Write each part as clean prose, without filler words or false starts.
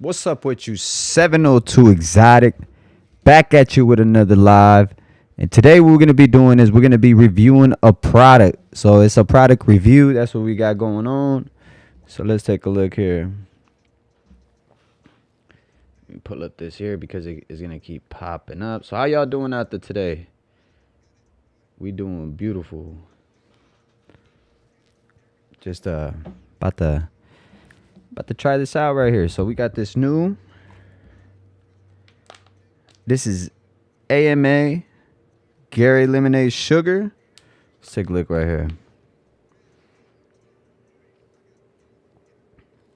What's up with you? 702 Exotic. Back at you with another live. And today what we're going to be doing is we're going to be reviewing a product. So it's a product review. That's what we got going on. So let's take a look here. Let me pull up this here because it is going to keep popping up. So how y'all doing out there today? We doing beautiful. Just about to try this out right here. So we got this new. This is AMA Gary Lemonade Sugar. Let's take a look right here.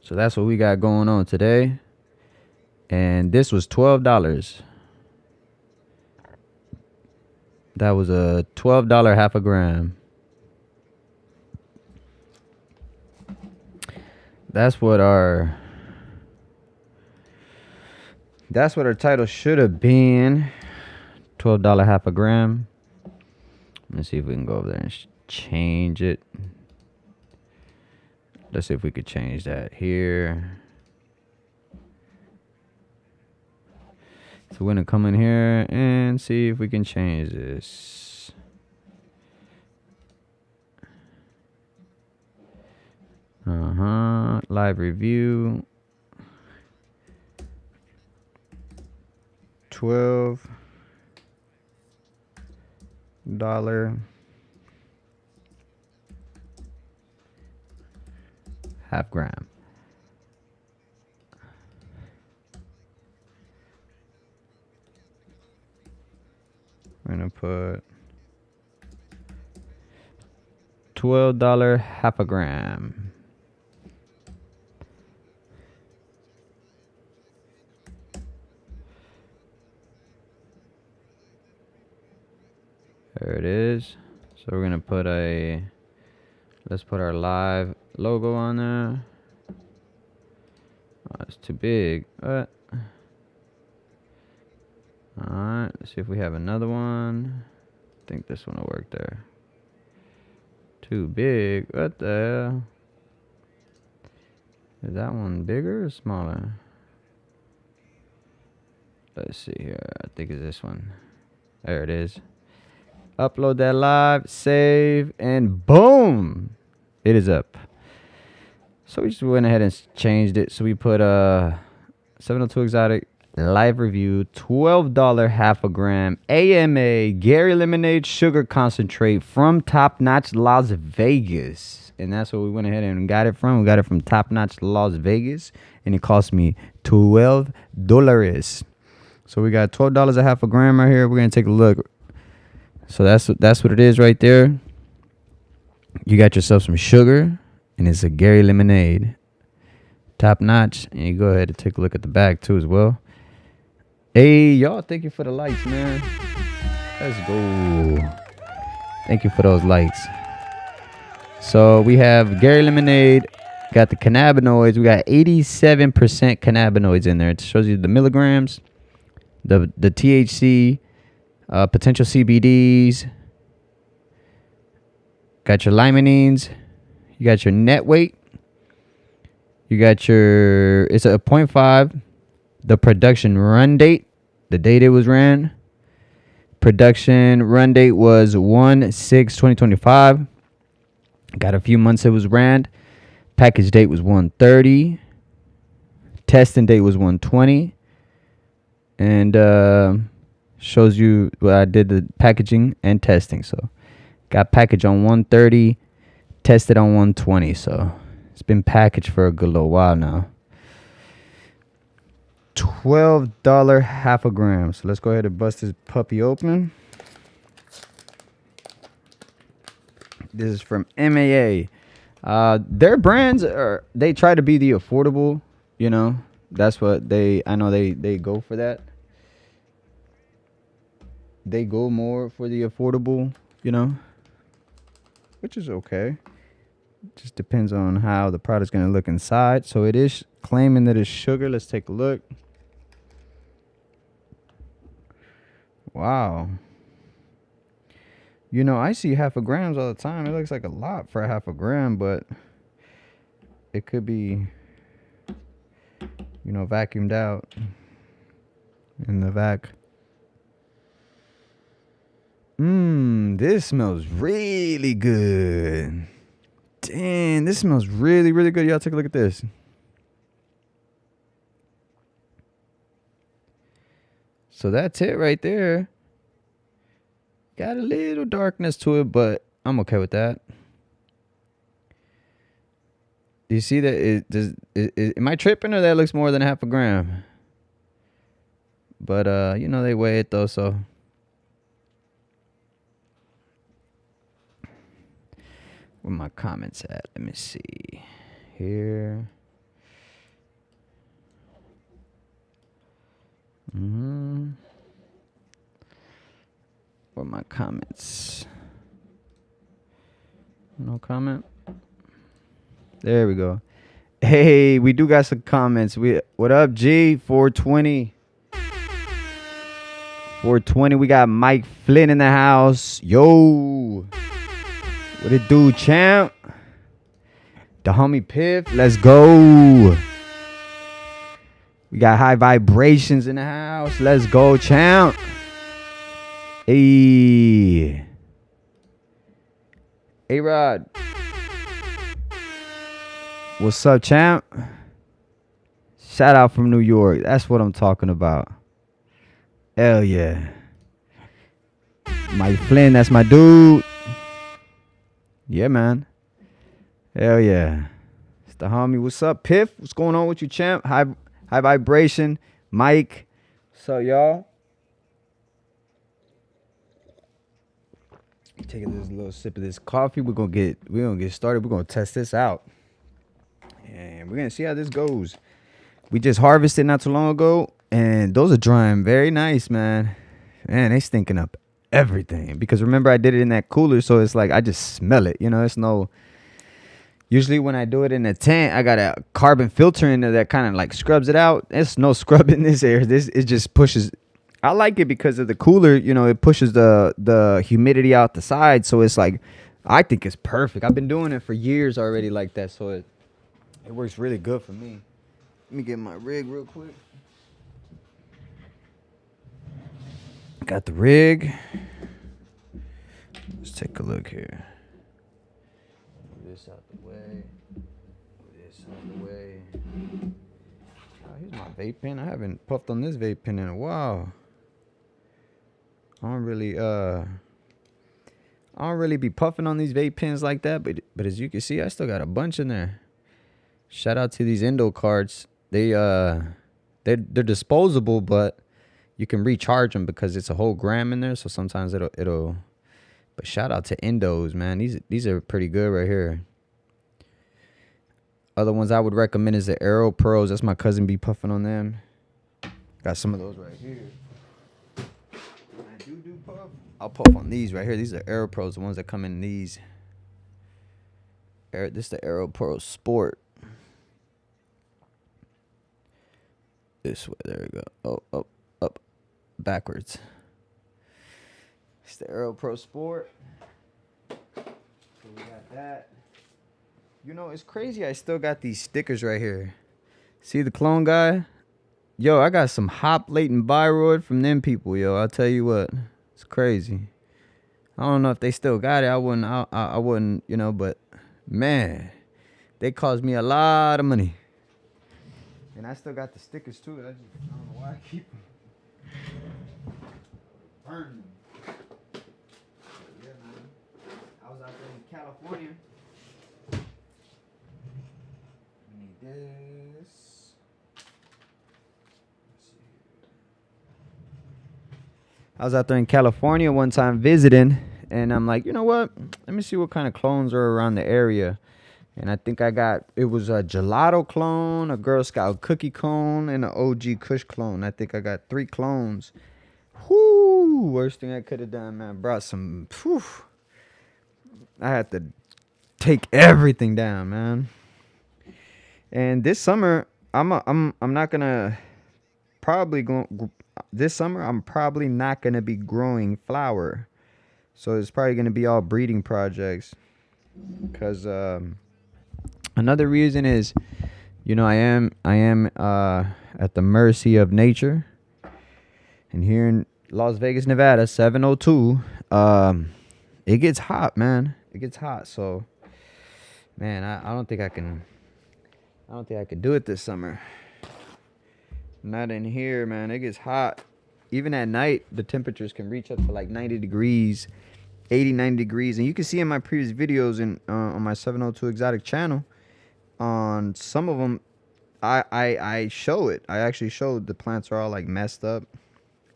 So that's what we got going on today. And this was $12. That was a $12 half a gram. That's what our title should have been. $12 half a gram. Let's see if we can go over there and change it. Let's see if we could change that here. So we're gonna come in here and see if we can change this. Live review. $12 half gram. We're gonna put $12 half a gram. There it is. So we're gonna put let's put our live logo on there. Oh, it's too big. Alright, let's see if we have another one. I think this one will work there. Too big. What the hell? Is that one bigger or smaller? Let's see here. I think it's this one. There it is. Upload that live, save, and boom! It is up. So we just went ahead and changed it. So we put 702 Exotic live review, $12 half a gram, AMA Gary Lemonade Sugar Concentrate from Top Notch Las Vegas. And that's what we went ahead and got it from. We got it from Top Notch Las Vegas. And it cost me $12. So we got $12 a half a gram right here. We're going to take a look. So that's what it is right there. You got yourself some sugar, and it's a Gary Lemonade. Top notch. And you go ahead and take a look at the back too as well. Hey, y'all, thank you for the likes, man. Let's go. Thank you for those likes. So we have Gary Lemonade. Got the cannabinoids. We got 87% cannabinoids in there. It shows you the milligrams, the THC, potential CBDs. Got your limonenes. You got your net weight. You got your, it's a 0.5. The production run date, the date it was ran. Production run date was 1/6/2025. Got a few months it was ran. Package date was 1/30. Testing date was 1/20. And shows you where I did the packaging and testing. So got packaged on 1/30, tested on 1/20. So it's been packaged for a good little while now. $12 half a gram. So let's go ahead and bust this puppy open. This is from MAA. Their brands they try to be the affordable, you know. That's what I know they go for that. They go more for the affordable, you know, which is okay. Just depends on how the product's going to look inside. So it is claiming that it's sugar. Let's take a look. Wow. You know, I see half a grams all the time. It looks like a lot for a half a gram, but it could be you know, vacuumed out in the vac. This smells really good. Damn, this smells really, really good. Y'all take a look at this. So that's it right there. Got a little darkness to it, but I'm okay with that. You see that? Am I tripping or that looks more than half a gram? But, you know, they weigh it though, so. Where my comments at? Let me see. Here. Where my comments? No comment? There we go. Hey, we do got some comments. What up, G? 420. 420. We got Mike Flynn in the house. Yo. What it do, champ? The homie Piff. Let's go. We got High Vibrations in the house. Let's go, champ. Hey. A-Rod. What's up, champ? Shout out from New York. That's what I'm talking about. Hell yeah. Mike Flynn, that's my dude. Yeah, man. Hell yeah. It's the homie. What's up, Piff? What's going on with you, champ? High Vibration. Mike. What's up, y'all? Taking this little sip of this coffee. We're gonna get started. We're gonna test this out. And we're gonna see how this goes. We just harvested not too long ago, and those are drying very nice, man. Man, they stinking up everything. Because remember, I did it in that cooler, so it's like I just smell it. You know, it's no. Usually when I do it in a tent, I got a carbon filter in there that kind of like scrubs it out. There's no scrub in this air. It just pushes. I like it because of the cooler. You know, it pushes the humidity out the side, so it's like I think it's perfect. I've been doing it for years already like that, so it works really good for me. Let me get my rig real quick. Got the rig. Let's take a look here. Move this out the way. Move this out the way. Oh, here's my vape pen. I haven't puffed on this vape pen in a while. I don't really be puffing on these vape pens like that, but as you can see, I still got a bunch in there. Shout out to these Endo cards. They're disposable, but you can recharge them because it's a whole gram in there. So sometimes it'll. But shout out to Endos, man. These are pretty good right here. Other ones I would recommend is the Aero Pros. That's my cousin be puffing on them. Got some of those right here. When I do puff, I'll puff on these right here. These are Aero Pros, the ones that come in these. This is the Aero Pro Sport. This way, there we go. Oh, up, backwards. It's the Aero Pro Sport. So we got that. You know, it's crazy. I still got these stickers right here. See the clone guy? Yo, I got some hop latent viroid from them people, yo. I'll tell you what. It's crazy. I don't know if they still got it. I wouldn't, you know, but man, they cost me a lot of money. And I still got the stickers too. I don't know why I keep them. Burn them. Yeah, man. I was out there in California. We need this. Let's see. I was out there in California one time visiting, and I'm like, you know what? Let me see what kind of clones are around the area. And I think it was a gelato clone, a Girl Scout cookie clone, and an OG Kush clone. I think I got 3 clones. Whoo! Worst thing I could have done, man. Brought some. Whew. I had to take everything down, man. And this summer, I'm not gonna this summer I'm probably not gonna be growing flower, so it's probably gonna be all breeding projects. Cause another reason is You know, I am at the mercy of nature. And here in Las Vegas, Nevada, 702, it gets hot, man. It gets hot. So, man, I don't think I can. I don't think I could do it this summer. Not in here, man. It gets hot. Even at night, the temperatures can reach up to like 90 degrees, 80, 90 degrees. And you can see in my previous videos on my 702 Exotic channel, on some of them, I show it. I actually showed the plants are all like messed up.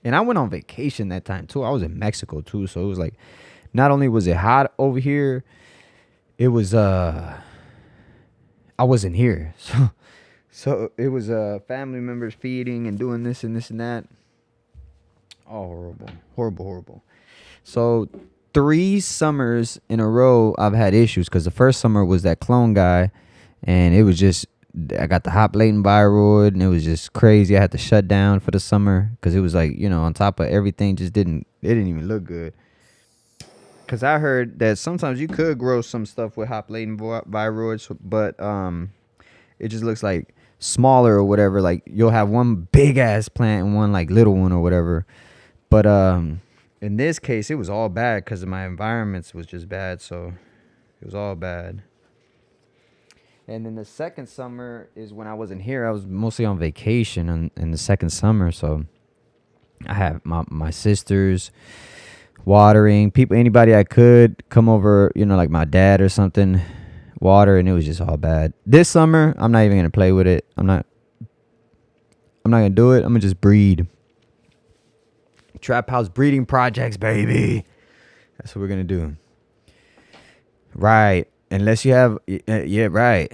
And I went on vacation that time too. I was in Mexico too. So it was like, not only was it hot over here, it was, I wasn't here. So it was family members feeding and doing this and this and that. Oh, horrible, horrible, horrible. So 3 summers in a row I've had issues, because the first summer was that clone guy, and it was just, I got the hop latent viroid, and it was just crazy. I had to shut down for the summer because it was like, you know, on top of everything, it didn't even look good. Because I heard that sometimes you could grow some stuff with hop latent viroids, but it just looks like smaller or whatever. Like you'll have one big ass plant and one like little one or whatever. But in this case, it was all bad because my environments was just bad. So it was all bad. And then the second summer is when I wasn't here. I was mostly on vacation in the second summer. So I had my sisters watering, people, anybody I could come over, you know, like my dad or something, water, and it was just all bad. This summer, I'm not even going to play with it. I'm not going to do it. I'm going to just breed. Trap house breeding projects, baby. That's what we're going to do. Right. Unless you have, yeah, right.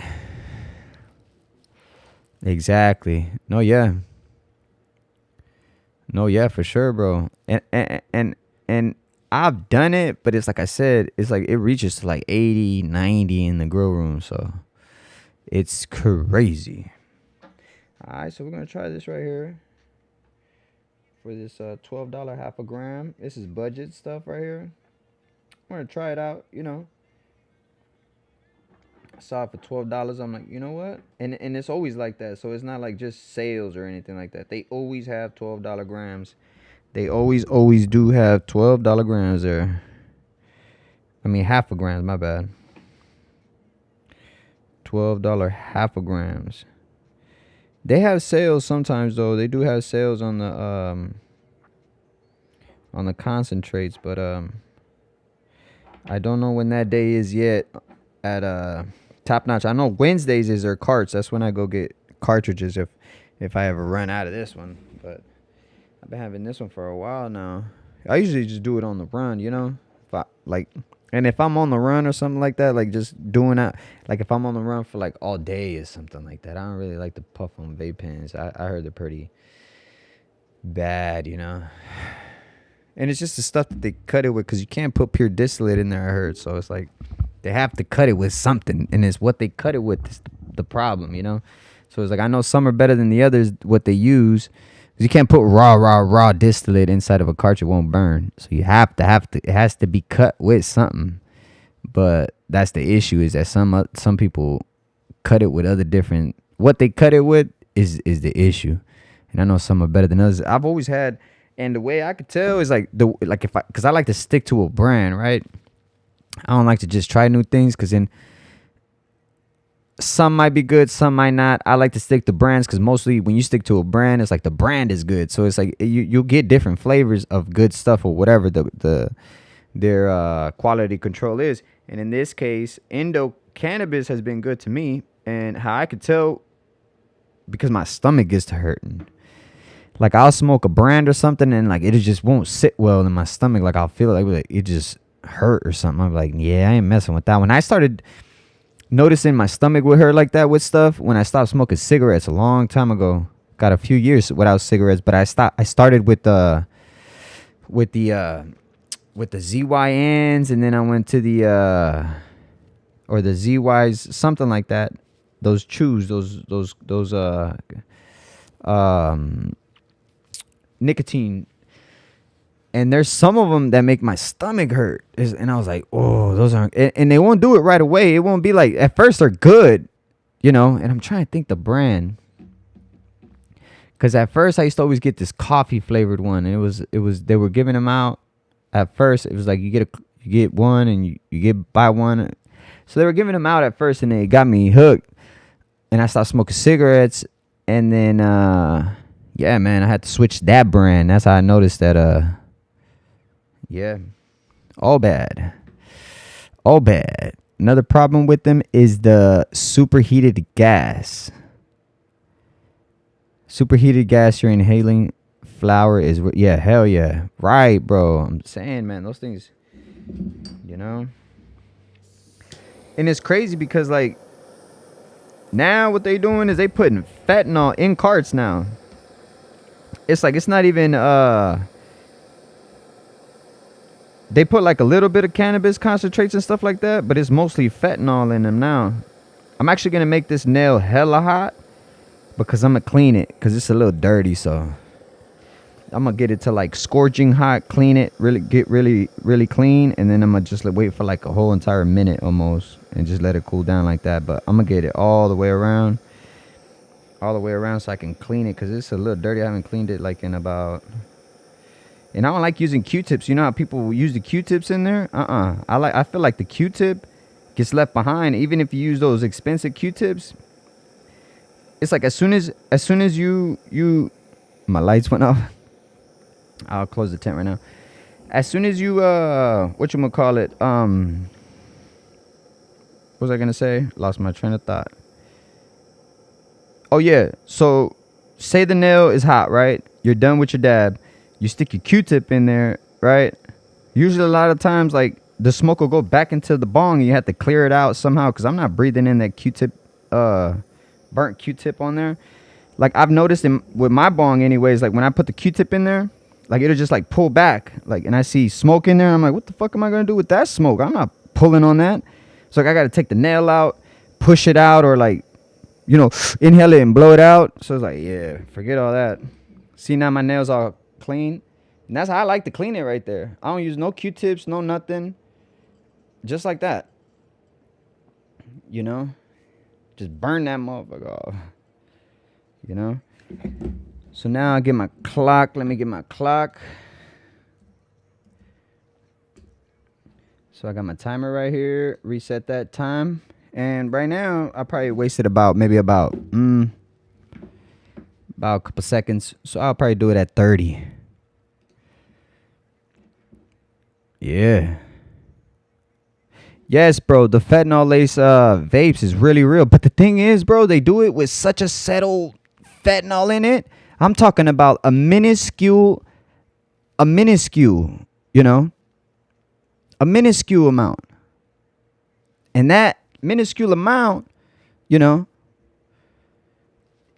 Exactly. No, yeah, for sure, bro. And I've done it, but it's like I said, it's like it reaches to like 80, 90 in the grow room. So it's crazy. All right, so we're going to try this right here for this $12 half a gram. This is budget stuff right here. I'm going to try it out, you know. I saw it for $12. I'm like, you know what? And it's always like that. So it's not like just sales or anything like that. They always have $12 grams. They always do have $12 grams there. I mean, half a gram, my bad. $12 half a grams. They have sales sometimes, though. They do have sales on the concentrates, but I don't know when that day is yet at Top Notch. I know Wednesdays is their carts. That's when I go get cartridges if I ever run out of this one, but I've been having this one for a while now. I usually just do it on the run, you know? And if I'm on the run or something like that, like just doing that, like if I'm on the run for like all day or something like that, I don't really like to puff on vape pens. I heard they're pretty bad, you know? And it's just the stuff that they cut it with, because you can't put pure distillate in there, I heard. So it's like they have to cut it with something, and it's what they cut it with that's the problem, you know? So it's like I know some are better than the others, what they use. You can't put raw distillate inside of a cartridge; it won't burn. So you have to. It has to be cut with something. But that's the issue: is that some people cut it with other different. What they cut it with is the issue. And I know some are better than others. I've always had, and the way I could tell is because I like to stick to a brand, right? I don't like to just try new things, because then some might be good, some might not. I like to stick to brands, because mostly when you stick to a brand, it's like the brand is good. So it's like you'll get different flavors of good stuff or whatever their quality control is. And in this case, Cannabis has been good to me. And how I could tell, because my stomach gets to hurting. Like I'll smoke a brand or something, and like it just won't sit well in my stomach. Like I'll feel like it just hurt or something. I'm like, yeah, I ain't messing with that. When I started noticing my stomach would hurt like that with stuff, when I stopped smoking cigarettes a long time ago. Got a few years without cigarettes, but I started with the ZYNs, and then I went to the ZYs, something like that. Those chews, those nicotine. And there's some of them that make my stomach hurt. And I was like, oh, those aren't. And they won't do it right away. It won't be like, at first they're good. you know, and I'm trying to think the brand. Because at first I used to always get this coffee flavored one. And it was they were giving them out. At first it was like you get one and you get buy one. So they were giving them out at first and they got me hooked. And I started smoking cigarettes. And then yeah, man, I had to switch that brand. That's how I noticed that yeah. All bad. All bad. Another problem with them is the superheated gas. Superheated gas you're inhaling flower is, yeah, hell yeah. Right, bro. I'm saying, man, those things, you know. And it's crazy because, like, now what they doing is they putting fentanyl in carts now. It's like, it's not even, they put like a little bit of cannabis concentrates and stuff like that, but it's mostly fentanyl in them now. I'm actually going to make this nail hella hot. Because I'm going to clean it. Because it's a little dirty. So I'm going to get it to like scorching hot. Clean it. Get really clean. And then I'm going to just wait for like a whole entire minute almost. And just let it cool down like that. But I'm going to get it all the way around. All the way around so I can clean it. Because it's a little dirty. I haven't cleaned it like in about... And I don't like using Q-tips. You know how people use the Q-tips in there? I feel like the Q-tip gets left behind. Even if you use those expensive Q-tips... It's like as soon as you my lights went off. I'll close the tent right now. As soon as you whatchamacallit, what was I gonna say? Lost my train of thought. Oh yeah. So say the nail is hot, right? You're done with your dab. You stick your Q-tip in there, right? Usually a lot of times like the smoke will go back into the bong and you have to clear it out somehow because I'm not breathing in that Q-tip burnt Q-tip on there. Like I've noticed with my bong anyways, like when I put the Q-tip in there, like it'll just like pull back, like, and I see smoke in there. I'm like, what the fuck am I gonna do with that smoke? I'm not pulling on that. So like I gotta take the nail out, push it out, or like, you know, inhale it and blow it out. So it's like, yeah, forget all that. See, now my nails all clean. And that's how I like to clean it right there. I don't use no Q-tips, no nothing. Just like that. You know? Just burn that motherfucker off. You know? So now I get my clock. Let me get my clock. So I got my timer right here. Reset that time. And right now, I probably wasted about a couple seconds. So I'll probably do it at 30. Yeah. Yes, bro, the fentanyl lace vapes is really real. But the thing is, bro, they do it with such a settled fentanyl in it. I'm talking about a minuscule, you know, a minuscule amount. And that minuscule amount, you know,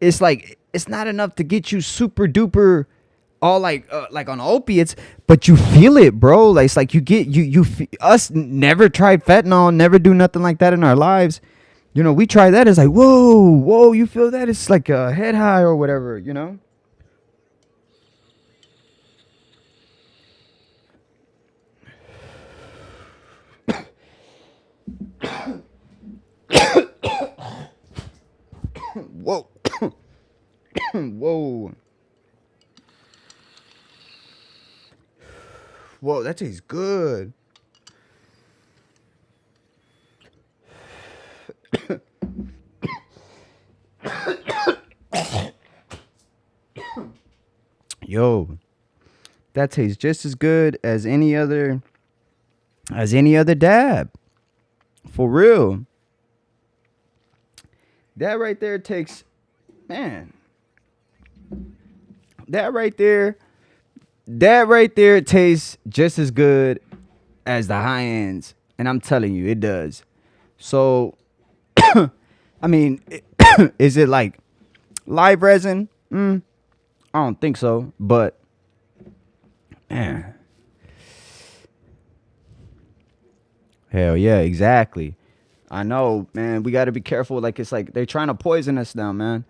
it's like, it's not enough to get you super duper all like on opiates, but you feel it, bro. Like it's like us never tried fentanyl, never do nothing like that in our lives. You know, we try that. It's like, whoa, you feel that? It's like a head high or whatever, you know. Whoa. Whoa. Whoa, that tastes good. Yo, that tastes just as good as any other dab. For real. That right there takes, man. That right there tastes just as good as the high ends. And I'm telling you, it does. So, I mean, is it like live resin? I don't think so. But, man. Hell yeah, exactly. I know, man. We got to be careful. Like, it's like they're trying to poison us now, man.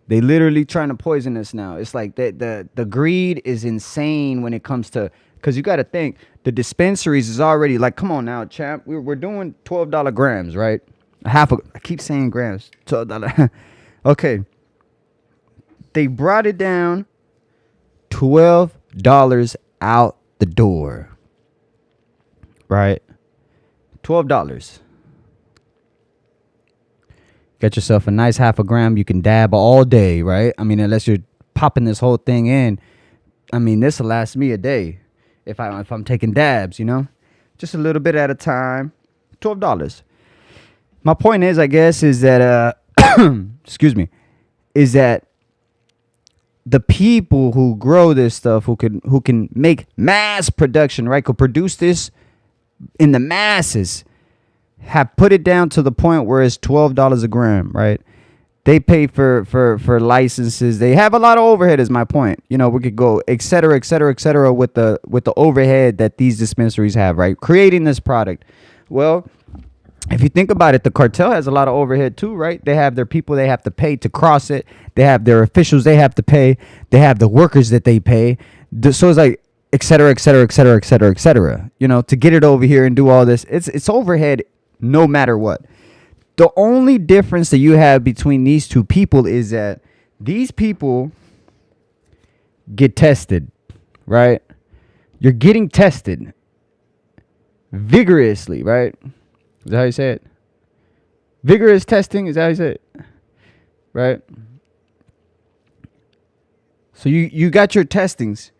They literally trying to poison us now. It's like the greed is insane when it comes to, because you got to think the dispensaries is already like, come on now, champ. We're doing $12 grams, right? I keep saying grams. $12. Okay. They brought it down $12 out the door. Right? $12. Get yourself a nice half a gram. You can dab all day, right? I mean, unless you're popping this whole thing in. I mean, this will last me a day if I'm taking dabs, you know? Just a little bit at a time. $12. My point is, I guess, is that excuse me, is that the people who grow this stuff, who can make mass production, right, could produce this in the masses, have put it down to the point where it's $12 a gram, right? They pay for licenses. They have a lot of overhead, is my point. You know, we could go et cetera, with the overhead that these dispensaries have, right? Creating this product. Well, if you think about it, the cartel has a lot of overhead too, right? They have their people they have to pay to cross it. They have their officials they have to pay. They have the workers that they pay. So it's like et cetera, you know, to get it over here and do all this. It's overhead no matter what. The only difference that you have between these two people is that these people get tested, right? You're getting tested vigorously, right? Is that how you say it? Vigorous testing, is that how you say it? Right? So you got your testings.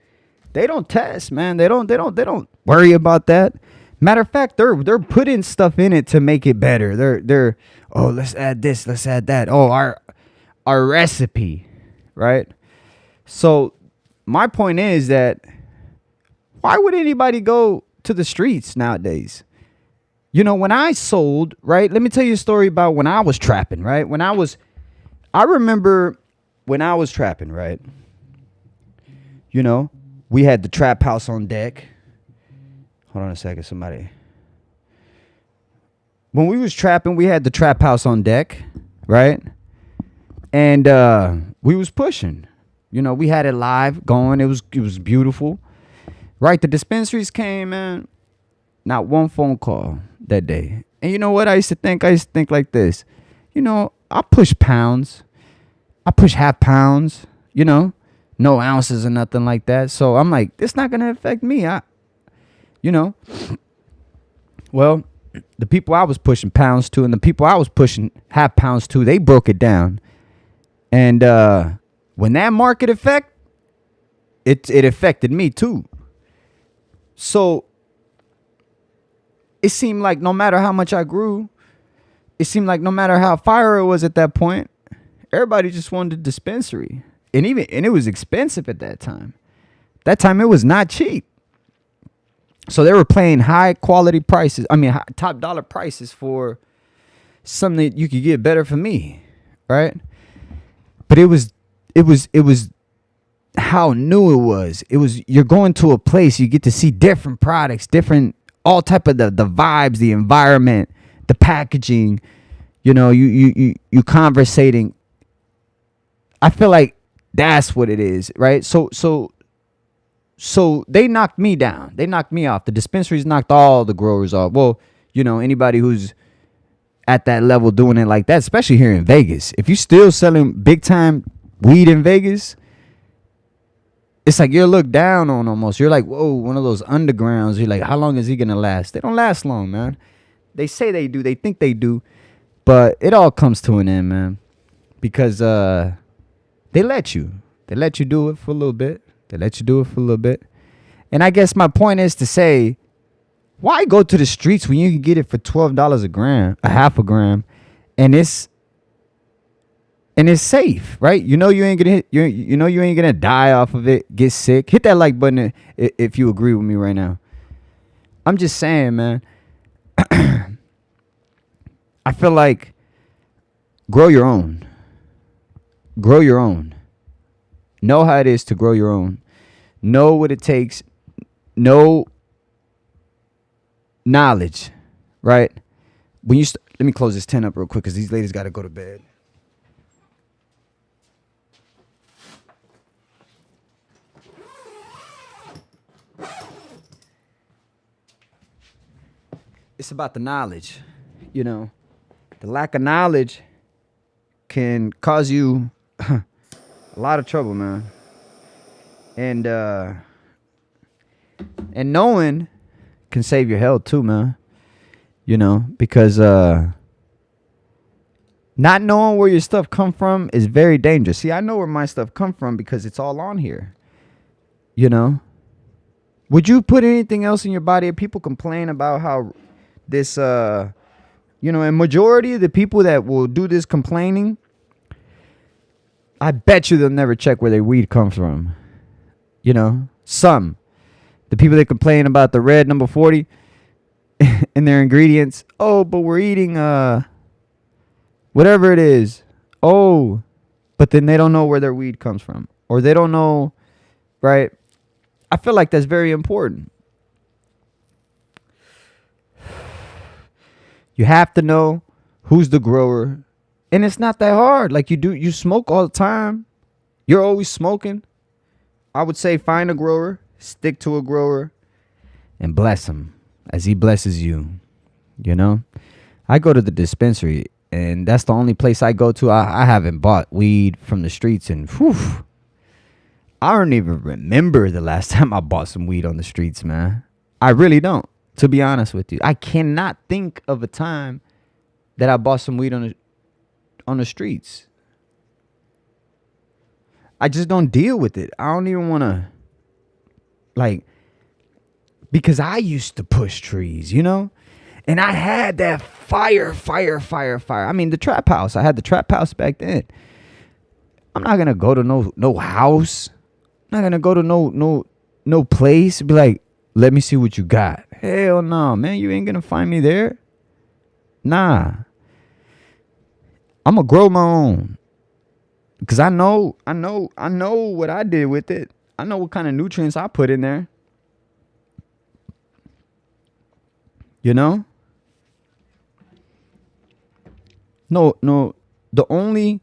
They don't test, man. They don't worry about that. Matter of fact, they're putting stuff in it to make it better. They're oh, let's add this, let's add that. Oh, our recipe, right? So my point is that why would anybody go to the streets nowadays? You know, when I sold, right? Let me tell you a story about when I was trapping, right? I remember when I was trapping, right? You know, we had the trap house on deck. Hold on a second, somebody. When we was trapping, we had the trap house on deck, right? And we was pushing. You know, we had it live going. It was beautiful. Right? The dispensaries came, man. Not one phone call that day. And you know what I used to think? I used to think like this. You know, I push pounds. I push half pounds, you know. No ounces or nothing like that. So I'm like, it's not going to affect me. You know, well, the people I was pushing pounds to and the people I was pushing half pounds to, they broke it down. And when that market effect, it affected me too. So it seemed like no matter how much I grew, it seemed like no matter how fire it was at that point, everybody just wanted a dispensary. And it was expensive at that time. That time it was not cheap. So they were paying high quality prices. I mean, top dollar prices for something that you could get better for me, right? But it was how new it was. It was, you're going to a place, you get to see different products, different, all type of the vibes, the environment, the packaging. You know, you conversating. I feel like that's what it is, right? So they knocked me down. They knocked me off. The dispensaries knocked all the growers off. Well, you know, anybody who's at that level doing it like that, especially here in Vegas. If you're still selling big time weed in Vegas, it's like you're looked down on almost. You're like, whoa, one of those undergrounds. You're like, how long is he going to last? They don't last long, man. They say they do. They think they do. But it all comes to an end, man. Because they let you do it for a little bit. And I guess my point is to say, why go to the streets when you can get it for $12 a gram, a half a gram, and it's safe, right? You know you ain't gonna die off of it, get sick. Hit that like button if you agree with me right now. I'm just saying, man. I feel like grow your own. Grow your own. Know how it is to grow your own. Know what it takes. Know knowledge, right? When you let me close this tent up real quick because these ladies got to go to bed. It's about the knowledge, you know. The lack of knowledge can cause you a lot of trouble, man. And knowing can save your health too, man. You know, because not knowing where your stuff come from is very dangerous. See, I know where my stuff come from because it's all on here. You know, would you put anything else in your body? People complain about how this, you know, and majority of the people that will do this complaining, I bet you they'll never check where their weed comes from. You know, the people that complain about the red number 40 in their ingredients. Oh, but we're eating, whatever it is. Oh, but then they don't know where their weed comes from, or they don't know, right? I feel like that's very important. You have to know who's the grower. And it's not that hard. Like you smoke all the time. You're always smoking. I would say find a grower, stick to a grower, and bless him as he blesses you. You know? I go to the dispensary, and that's the only place I go to. I haven't bought weed from the streets, and whew, I don't even remember the last time I bought some weed on the streets, man. I really don't, to be honest with you. I cannot think of a time that I bought some weed on the streets. I just don't deal with it. I don't even want to, like, because I used to push trees, you know? And I had that fire. I mean, the trap house. I had the trap house back then. I'm not going to go to no house. I'm not going to go to no place. Be like, let me see what you got. Hell no, man. You ain't going to find me there. Nah. I'm going to grow my own. Because I know what I did with it. I know what kind of nutrients I put in there. You know? No. The only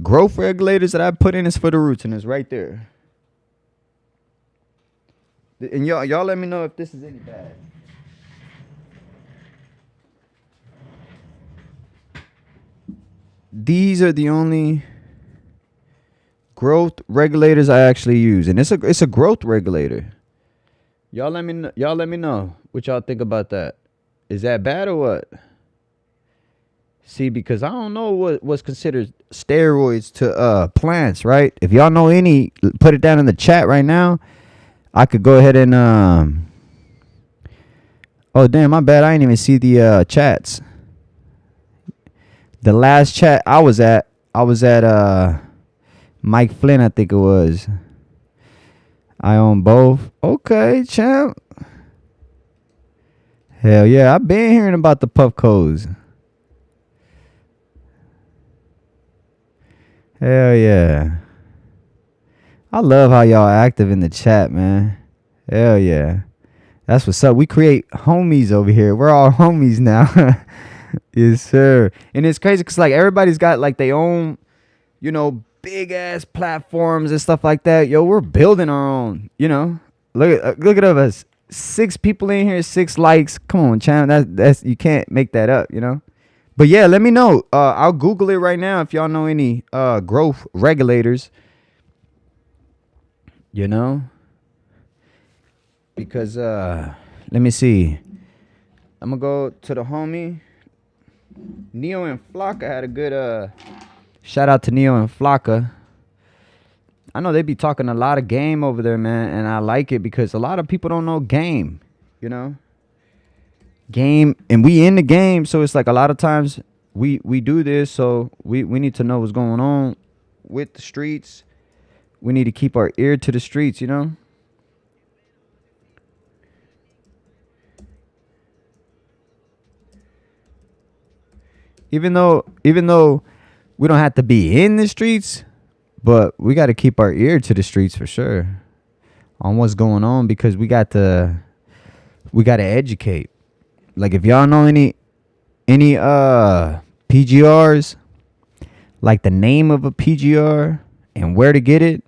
growth regulators that I put in is for the roots, and it's right there. And y'all let me know if this is any bad. These are the only growth regulators I actually use, and it's a growth regulator. Y'all let me know what y'all think about that. Is that bad or what? See, because I don't know what's considered steroids to plants, right? If y'all know any, put it down in the chat right now. I could go ahead and oh damn, my bad. I didn't even see the chats. The last chat I was at Mike Flynn, I think it was. I own both. Okay, champ. Hell yeah, I've been hearing about the puff codes. Hell yeah. I love how y'all active in the chat, man. Hell yeah. That's what's up. We create homies over here. We're all homies now. Yes, sir. And it's crazy because, like, everybody's got, like, their own, you know, big-ass platforms and stuff like that. Yo, we're building our own, you know. Look at us. 6 people in here, 6 likes. Come on, champ. That's you can't make that up, you know. But, yeah, let me know. I'll Google it right now if y'all know any growth regulators. You know? Because, let me see. I'm going to go to the homie. Neo and Flocka had a good shout out to Neo and Flocka. I know they be talking a lot of game over there, man, and I like it because a lot of people don't know game, you know? Game, and we in the game, so it's like a lot of times we do this, so we need to know what's going on with the streets. We need to keep our ear to the streets, you know? Even though we don't have to be in the streets, but we got to keep our ear to the streets for sure on what's going on, because we got to educate. Like, if y'all know any PGRs, like the name of a PGR and where to get it,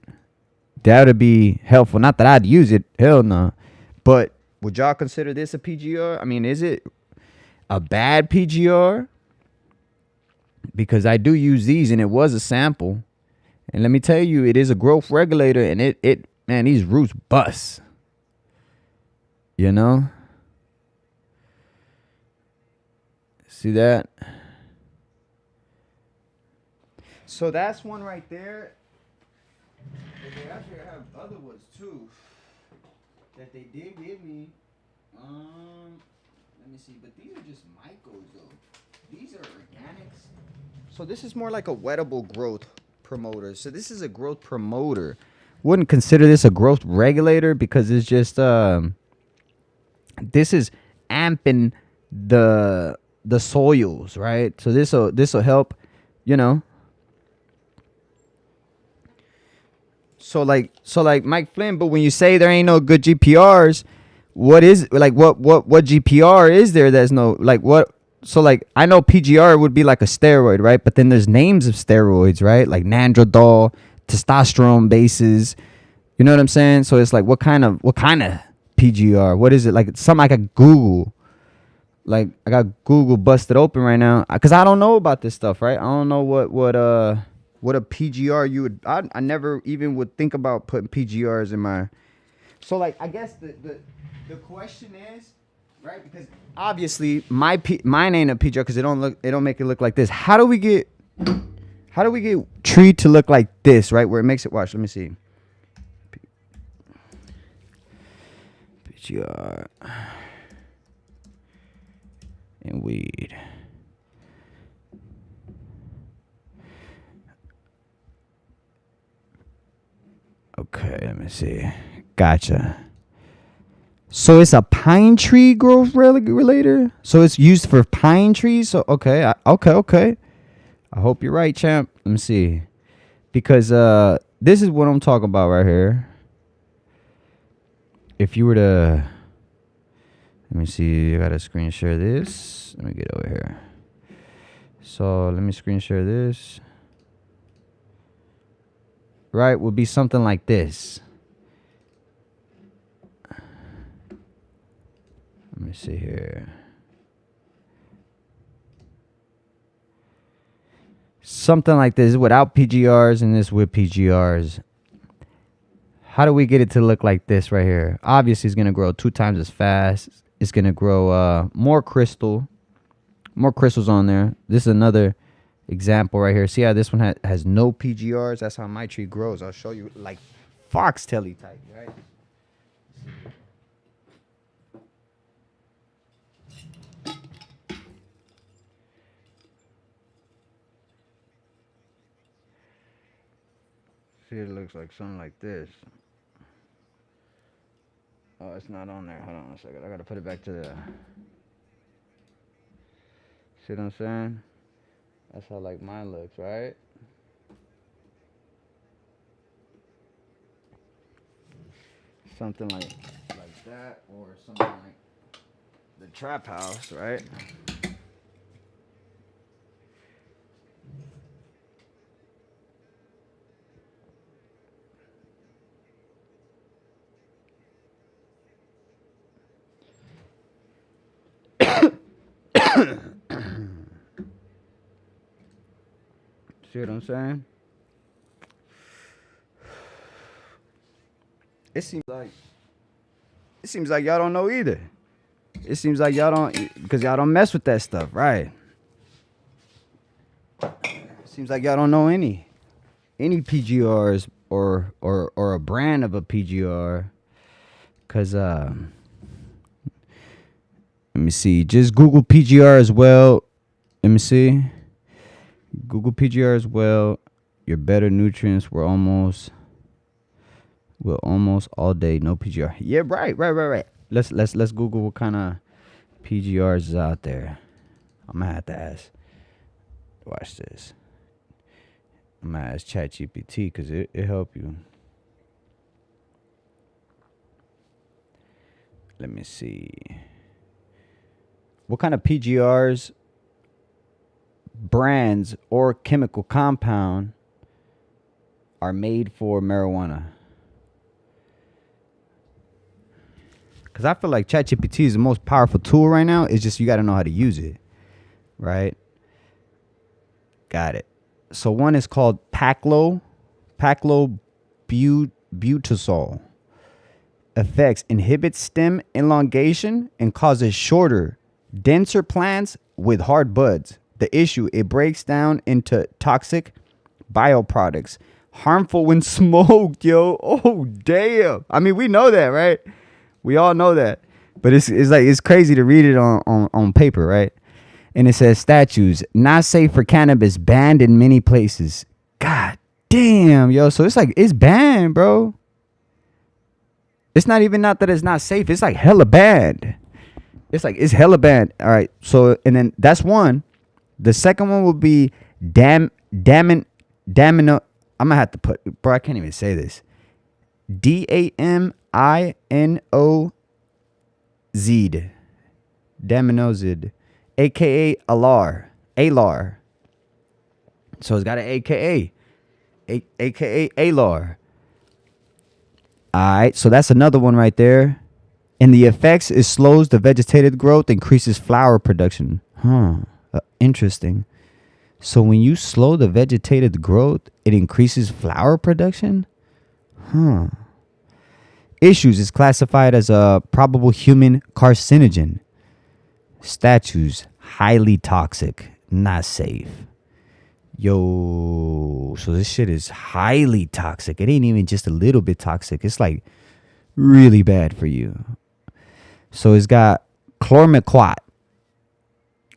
that would be helpful. Not that I'd use it, hell no. But would y'all consider this a PGR? I mean, is it a bad PGR? because I do use these, and it was a sample. And let me tell you, it is a growth regulator, and it man, these roots bust. You know? See that? So that's one right there. But they actually have other ones too that they did give me. Let me see. But these are just mycos though. These are organics. So this is more like a wettable growth promoter. So this is a growth promoter. Wouldn't consider this a growth regulator because it's just this is amping the soils, right? So this'll help, you know. So like Mike Flynn, but when you say there ain't no good GPRs, what is like what GPR is there that's no like what? So like I know PGR would be like a steroid, right? But then there's names of steroids, right? Like nandrolol, testosterone bases. You know what I'm saying? So it's like what kind of PGR? What is it? Like it's something I could Google. Like I got Google busted open right now because I don't know about this stuff, right? I don't know what a PGR you would. I never even would think about putting PGRs in my. So like I guess the question is, right? Because obviously mine ain't a PGR because it don't make it look like this. How do we get tree to look like this, right? Where it makes it. Watch. Let me see. PGR and weed. Okay, let me see. Gotcha. So it's a pine tree growth regulator. So it's used for pine trees. So okay, okay. I hope you're right, champ. Let me see, because this is what I'm talking about right here. If you were to, let me see. I gotta screen share this. Let me get over here. So let me screen share this. Right, would be something like this. Let me see here. Something like this without PGRs and this with PGRs. How do we get it to look like this right here? Obviously, it's going to grow 2 times as fast. It's going to grow more crystals on there. This is another example right here. See how this one has no PGRs? That's how my tree grows. I'll show you like foxtail-y type, right? See, it looks like something like this. Oh, it's not on there. Hold on a second. I gotta put it back to the. See what I'm saying? That's how like mine looks, right? Something like that, or something like the trap house, right? See what I'm saying? It seems like y'all don't know either. It seems like y'all don't, because y'all don't mess with that stuff, right? It seems like y'all don't know any PGRs or a brand of a PGR, because let me see. Just Google PGR as well. Let me see. Google PGR as well. Your better nutrients were almost all day. No PGR. Yeah, right. Let's Google what kind of PGRs is out there. I'm gonna have to ask. Watch this. I'm gonna ask ChatGPT because it help you. Let me see. What kind of PGRs, brands, or chemical compound are made for marijuana? Because I feel like ChatGPT is the most powerful tool right now. It's just you got to know how to use it, right? Got it. So one is called Paclobutrazol. Effects: inhibits stem elongation and causes shorter, denser plants with hard buds. The issue: it breaks down into toxic bioproducts, harmful when smoked, yo. Oh, damn. I mean, we know that, right? We all know that. But it's like, it's crazy to read it on paper, right? And it says statutes: not safe for cannabis, banned in many places. God damn, yo. So it's like, it's banned, bro. It's not even not that it's not safe. It's like hella banned. It's like, it's hella banned. All right. So, and then that's one. The second one would be Damino. I'm gonna have to put, bro, I can't even say this. Daminozide. Daminozide. AKA Alar. Alar. So it's got an AKA. AKA Alar. Alright, so that's another one right there. And the effects is slows the vegetative growth, increases flower production. Interesting. So when you slow the vegetative growth, it increases flower production? Issues: is classified as a probable human carcinogen. Statutes: highly toxic, not safe. Yo, so this shit is highly toxic. It ain't even just a little bit toxic. It's like really bad for you. So it's got Chlormequat.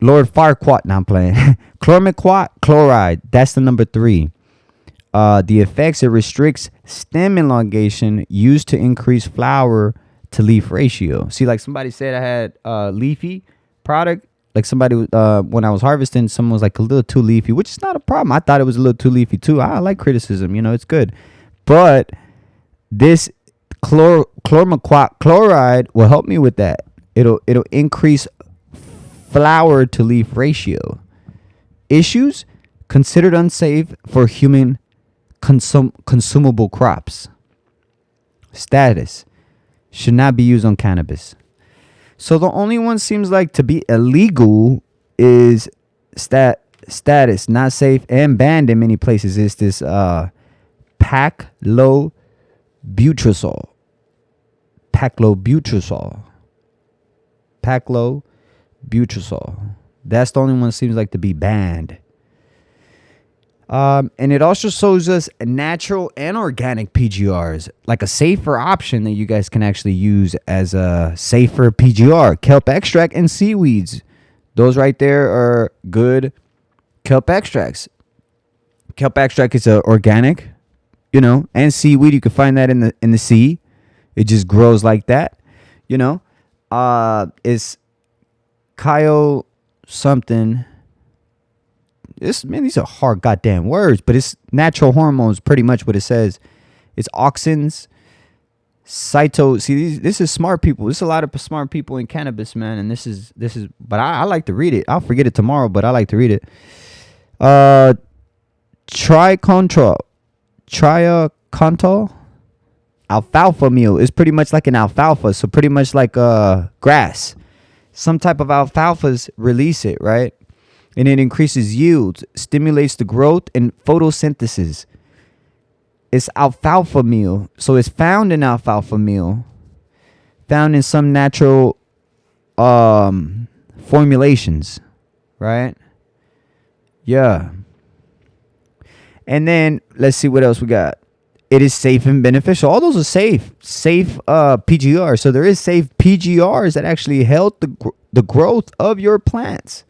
Lord Farquaad. Now I'm playing. Chlormequat, chloride. That's the number 3. The effects: it restricts stem elongation, used to increase flower to leaf ratio. See, like somebody said I had leafy product. Like somebody, when I was harvesting, someone was like a little too leafy, which is not a problem. I thought it was a little too leafy too. I like criticism, you know, it's good. But this Chlormequat chloride will help me with that. It'll increase flower to leaf ratio. Issues: considered unsafe for human consumable crops. Status: should not be used on cannabis. So the only one seems like to be illegal is status, not safe and banned in many places, is this Paclobutrazol. Paclobutrazol. That's the only one that seems like to be banned. And it also shows us natural and organic PGRs, like a safer option that you guys can actually use as a safer PGR. Kelp extract and seaweeds. Those right there are good kelp extracts. Kelp extract is organic, you know, and seaweed. You can find that in the sea. It just grows like that, you know. It's Caryophyllene something. These are hard goddamn words, but it's natural hormones, pretty much what it says. It's auxins, See, this is smart people. There's a lot of smart people in cannabis, man, and this is. But I like to read it. I'll forget it tomorrow, but I like to read it. Triacontanol, alfalfa meal is pretty much like an alfalfa, so pretty much like grass. Some type of alfalfas release it, right? And it increases yields, stimulates the growth and photosynthesis. It's alfalfa meal. So it's found in alfalfa meal. Found in some natural formulations, right? Yeah. And then let's see what else we got. It is safe and beneficial. All those are safe PGRs. So there is safe PGRs that actually help the growth of your plants.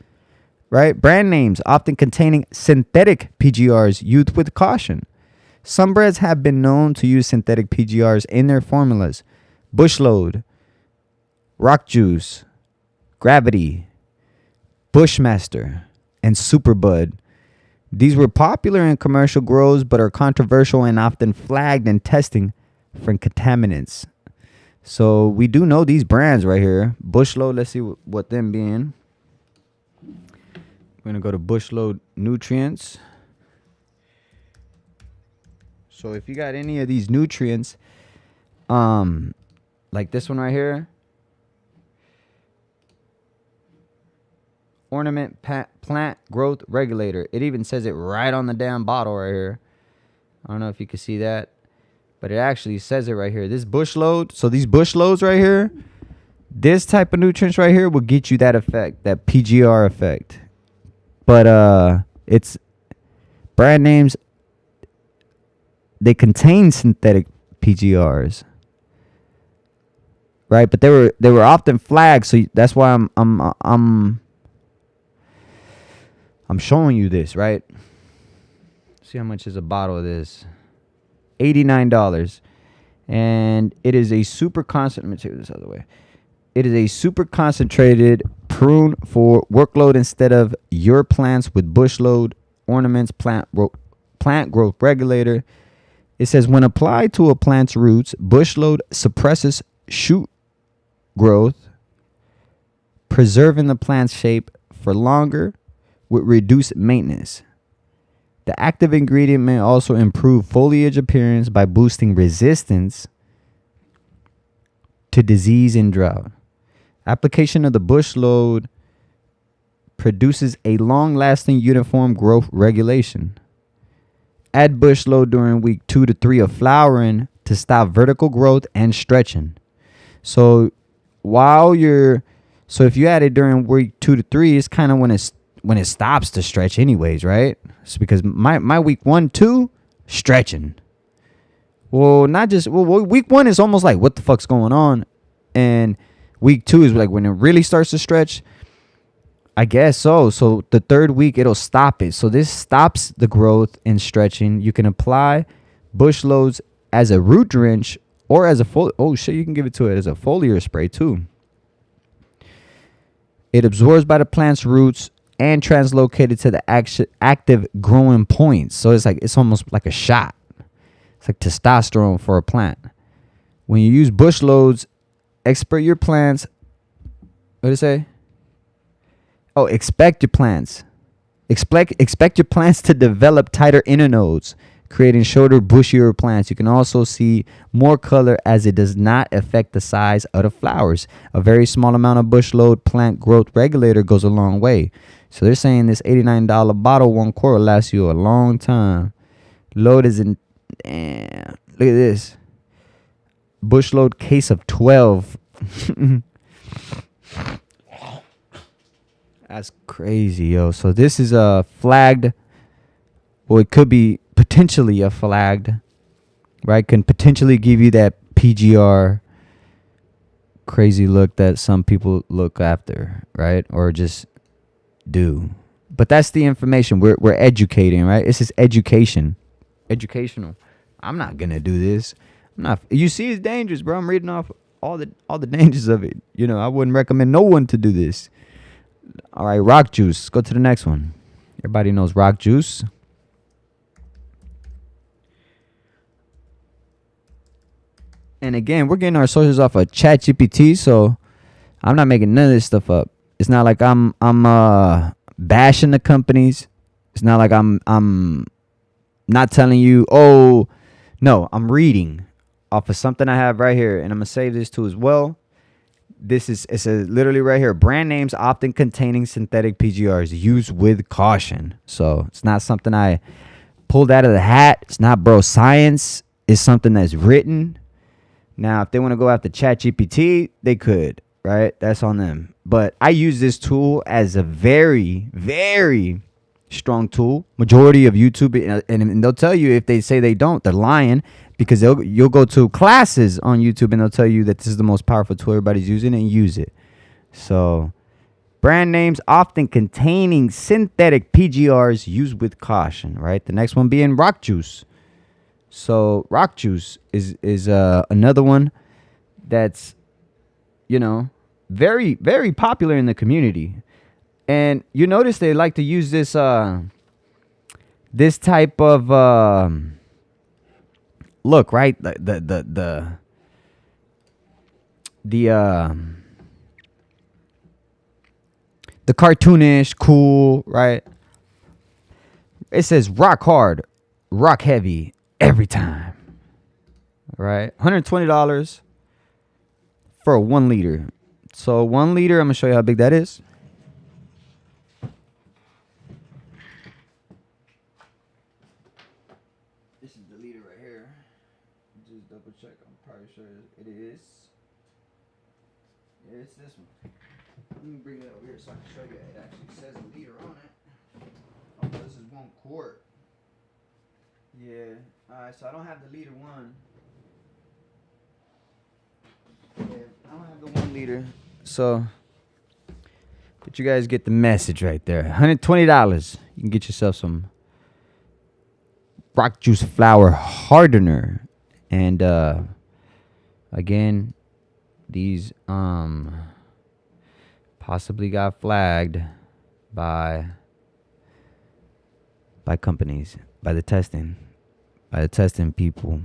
Right? Brand names often containing synthetic PGRs used with caution. Some brands have been known to use synthetic PGRs in their formulas. Bushload, Rock Juice, Gravity, Bushmaster, and Superbud. These were popular in commercial grows but are controversial and often flagged in testing for contaminants. So we do know these brands right here. Bushload, let's see what them being. We're going to go to Bushload nutrients. So if you got any of these nutrients, like this one right here, Ornament Plant Growth Regulator. It even says it right on the damn bottle right here. I don't know if you can see that, but it actually says it right here. This bush load, so these bush loads right here, this type of nutrients right here will get you that effect, that PGR effect. But it's brand names, they contain synthetic PGRs. Right? But they were often flagged, so that's why I'm showing you this, right? See how much is a bottle of this. $89. And it is a super concentrated, let me take this other way. It is a super concentrated prune for workload instead of your plants with bush load, ornaments, plant growth regulator. It says when applied to a plant's roots, bush load suppresses shoot growth, preserving the plant's shape for longer with reduced maintenance. The active ingredient may also improve foliage appearance by boosting resistance to disease and drought. Application of the bush load produces a long-lasting uniform growth regulation. Add bush load during week 2 to 3 of flowering to stop vertical growth and stretching. So if you add it during week 2 to 3, it's kind of when it stops to stretch anyways, right? It's because my week 1, 2 stretching. Well, week 1 is almost like what the fuck's going on, and week 2 is like when it really starts to stretch. I guess so. So the 3rd week it'll stop it. So this stops the growth and stretching. You can apply bush loads as a root drench or as a you can give it to it as a foliar spray too. It absorbs by the plant's roots and translocated to the active growing points. So it's almost like a shot. It's like testosterone for a plant. When you use bush loads, expect your plants. What did it say? Oh, expect your plants to develop tighter inner nodes, creating shorter, bushier plants. You can also see more color as it does not affect the size of the flowers. A very small amount of bush load plant growth regulator goes a long way. So they're saying this $89 bottle, 1 quart, will last you a long time. Load is in, damn, look at this. Bush load case of 12. That's crazy, yo. So this is a flagged, well, it could be potentially a flagged, right? Can potentially give you that PGR crazy look that some people look after, right? Or just do. But that's the information. We're educating, right? This is educational. I'm not gonna do this. I'm not. You see, it's dangerous, bro. I'm reading off all the dangers of it. You know, I wouldn't recommend no one to do this. All right, rock juice. Let's go to the next one. Everybody knows rock juice. And again, we're getting our sources off of ChatGPT, so I'm not making none of this stuff up. It's not like I'm bashing the companies. It's not like I'm not telling you, oh, no, I'm reading off of something I have right here, and I'm gonna save this too as well. It says literally right here, brand names often containing synthetic PGRs, used with caution. So it's not something I pulled out of the hat. It's not bro science. It's something that's written. Now, if they want to go after ChatGPT, they could, right? That's on them. But I use this tool as a very, very strong tool. Majority of YouTube, and they'll tell you if they say they don't, they're lying, because you'll go to classes on YouTube and they'll tell you that this is the most powerful tool everybody's using, and use it. So brand names often containing synthetic PGRs, used with caution, right? The next one being rock juice. So rock juice is another one that's, you know, very, very popular in the community. And you notice they like to use this this type of look, right? The cartoonish, cool, right? It says rock hard, rock heavy every time, right? $120 for a 1 liter. So 1 liter, I'm gonna show you how big that is. double check. I'm probably sure it is. Yeah, it's this one. Let me bring it over here so I can show you. It actually says a liter on it. Oh, this is 1 quart. Yeah. Alright, so I don't have the liter one. Yeah, I don't have the 1 liter. So, but you guys get the message right there. $120. You can get yourself some rock juice flower hardener. And again, these possibly got flagged by companies, by the testing people.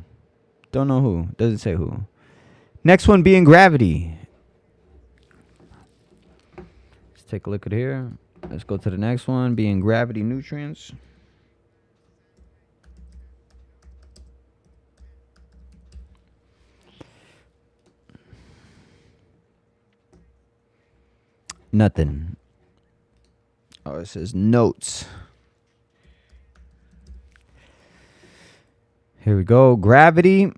Don't know who. Doesn't say who. Next one being gravity. Let's take a look at here. Let's go to the next one being gravity nutrients. Nothing. Oh, it says notes. Here we go. Gravity.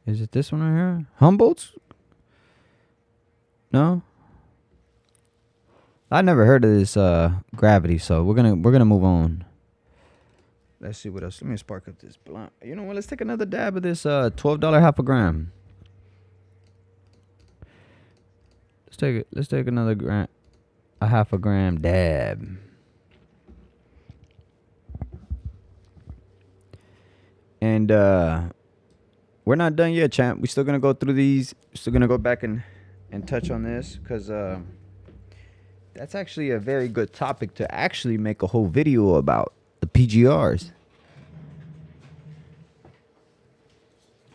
Is it this one right here? Humboldt's? No? I never heard of this gravity, so we're gonna move on. Let's see what else. Let me spark up this blunt. You know what? Let's take another dab of this $12 half a gram. Let's take another gram, a half a gram dab. And we're not done yet, champ. We're still gonna go through these. Still gonna go back and touch on this because that's actually a very good topic to actually make a whole video about the PGRs.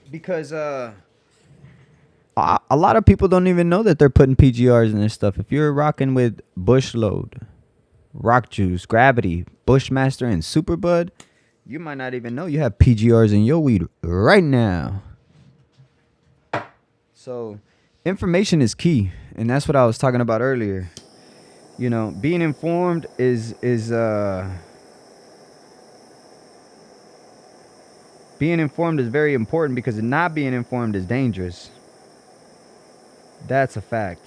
Because a lot of people don't even know that they're putting PGRs in this stuff. If you're rocking with Bush Load, Rock Juice, Gravity, Bushmaster, and Superbud, you might not even know you have PGRs in your weed right now. So information is key, and that's what I was talking about earlier. You know, being informed is being informed is very important because not being informed is dangerous. That's a fact.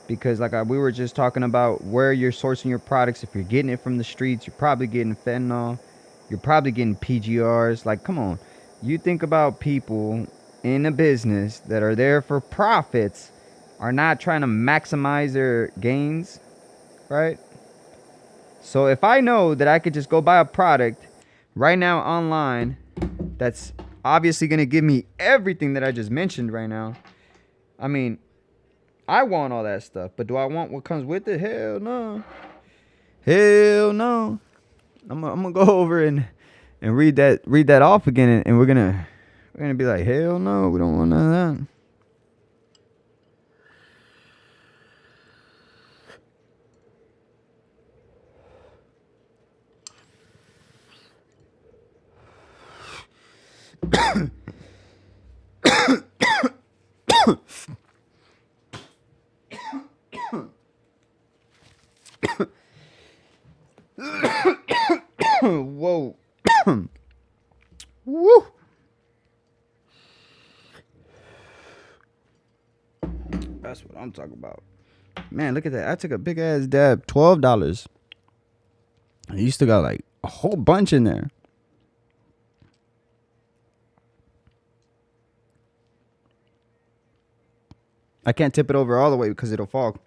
Because like we were just talking about where you're sourcing your products. If you're getting it from the streets, you're probably getting fentanyl. You're probably getting PGRs. Like, come on. You think about people in a business that are there for profits, are not trying to maximize their gains, right? So if I know that I could just go buy a product right now online that's obviously going to give me everything that I just mentioned right now, I mean, I want all that stuff, but do I want what comes with it? Hell no. Hell no. I'm gonna go over and read that off again, and we're gonna be like, hell no, we don't want none of that. Whoa. Woo. That's what I'm talking about. Man, look at that. I took a big ass dab. $12. And you still got like a whole bunch in there. I can't tip it over all the way because it'll fall.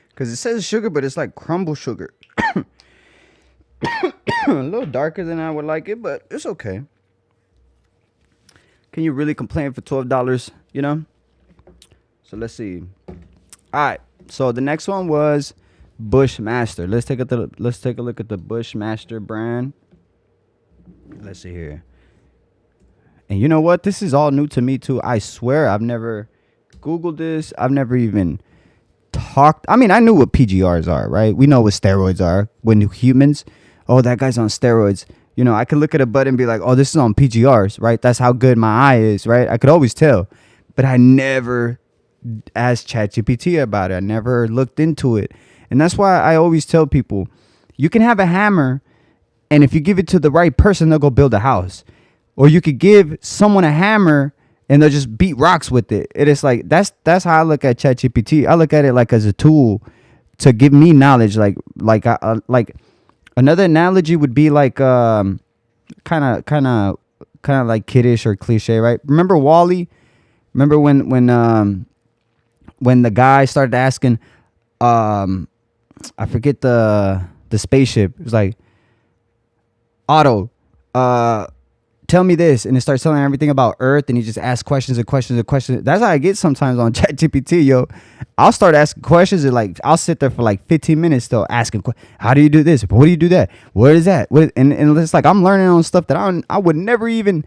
Because it says sugar, but it's like crumble sugar. A little darker than I would like it, but it's okay. Can you really complain for $12, you know? So let's see. All right. So the next one was Bushmaster. Let's take a look at the Bushmaster brand. Let's see here. And you know what? This is all new to me too. I swear I've never Googled this. I've never even talked. I mean, I knew what PGRs are, right? We know what steroids are. When humans, oh, that guy's on steroids. You know, I could look at a bud and be like, oh, this is on PGRs, right? That's how good my eye is, right? I could always tell. But I never asked ChatGPT about it. I never looked into it. And that's why I always tell people, you can have a hammer And if you give it to the right person, they'll go build a house. Or you could give someone a hammer and they'll just beat rocks with it. It is like, that's how I look at ChatGPT. I look at it like as a tool to give me knowledge. Like another analogy would be like kind of like kiddish or cliche, right? Remember Wall-E? Remember when the guy started asking, I forget the spaceship. It was like, Otto, tell me this, and it starts telling everything about Earth, and he just asks questions and questions and questions. That's how I get sometimes on ChatGPT, yo. I'll start asking questions, and like I'll sit there for like 15 minutes still asking, how do you do this? What do you do that? What is that? And it's like I'm learning on stuff that I would never even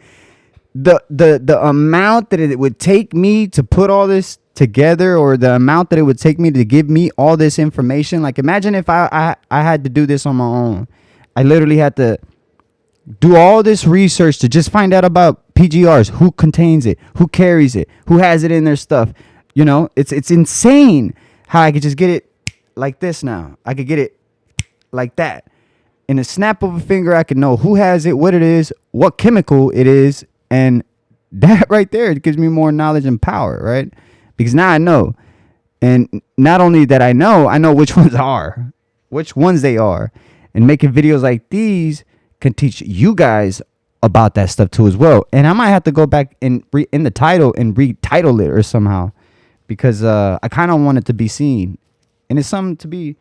the amount that it would take me to put all this together, or the amount that it would take me to give me all this information. Like imagine if I had to do this on my own. I literally had to do all this research to just find out about PGRs, who contains it, who carries it, who has it in their stuff. You know, it's insane how I could just get it like this now. I could get it like that. In a snap of a finger, I could know who has it, what it is, what chemical it is, and that right there, it gives me more knowledge and power, right? Because now I know. And not only that I know which ones they are. And making videos like these can teach you guys about that stuff too as well. And I might have to go back and in the title and retitle it or somehow, because I kind of want it to be seen, and it's something to be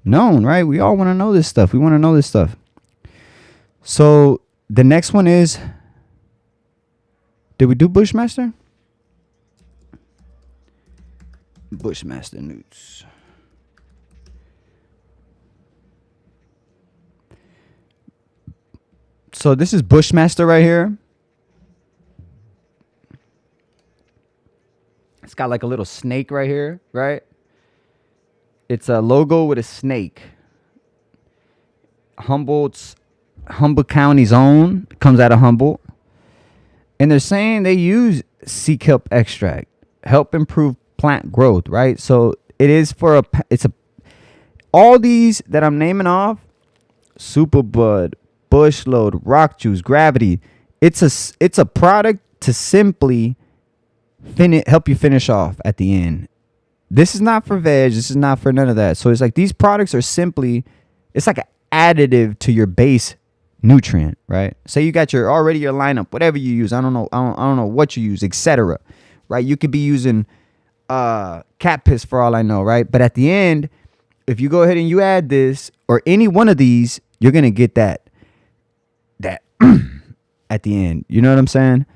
known, right? We all want to know this stuff. We want to know this stuff. So the next one is, did we do Bushmaster? Bushmaster Newts. So this is Bushmaster right here. It's got like a little snake right here, right? It's a logo with a snake. Humboldt County's own. Comes out of Humboldt. And they're saying they use sea kelp extract. Help improve plant growth, right? So it is for all these that I'm naming off, Superbud, Bushload, Rock Juice, Gravity. It's a product to simply help you finish off at the end. This is not for veg. This is not for none of that. So it's like these products are simply, it's like an additive to your base nutrient, right? Say you got your lineup, whatever you use. I don't know what you use, etc. Right? You could be using cat piss for all I know, right? But at the end, if you go ahead and you add this or any one of these, you're gonna get that at the end. You know what I'm saying?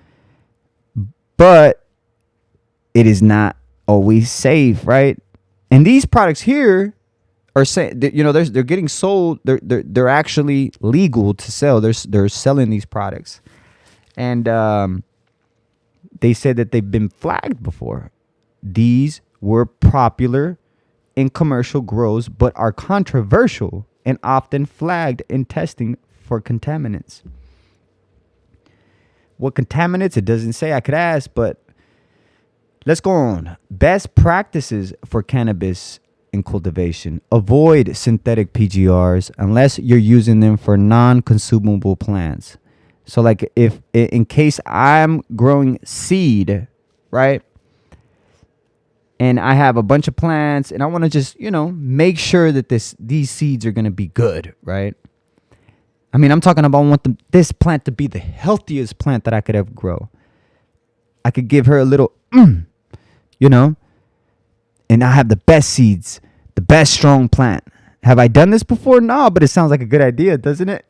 But it is not always safe, right? And these products here are saying, you know, they're getting sold. They're actually legal to sell. They're selling these products, and they said that they've been flagged before. These were popular in commercial grows, but are controversial and often flagged in testing for contaminants. What contaminants? It doesn't say. I could ask, but let's go on. Best practices for cannabis in cultivation. Avoid synthetic PGRs unless you're using them for non-consumable plants. So like if in case I'm growing seed, right? And I have a bunch of plants and I want to just, you know, make sure that these seeds are going to be good, right? I mean, I'm talking about I want this plant to be the healthiest plant that I could ever grow. I could give her a little, you know, and I have the best seeds, the best strong plant. Have I done this before? No, but it sounds like a good idea, doesn't it?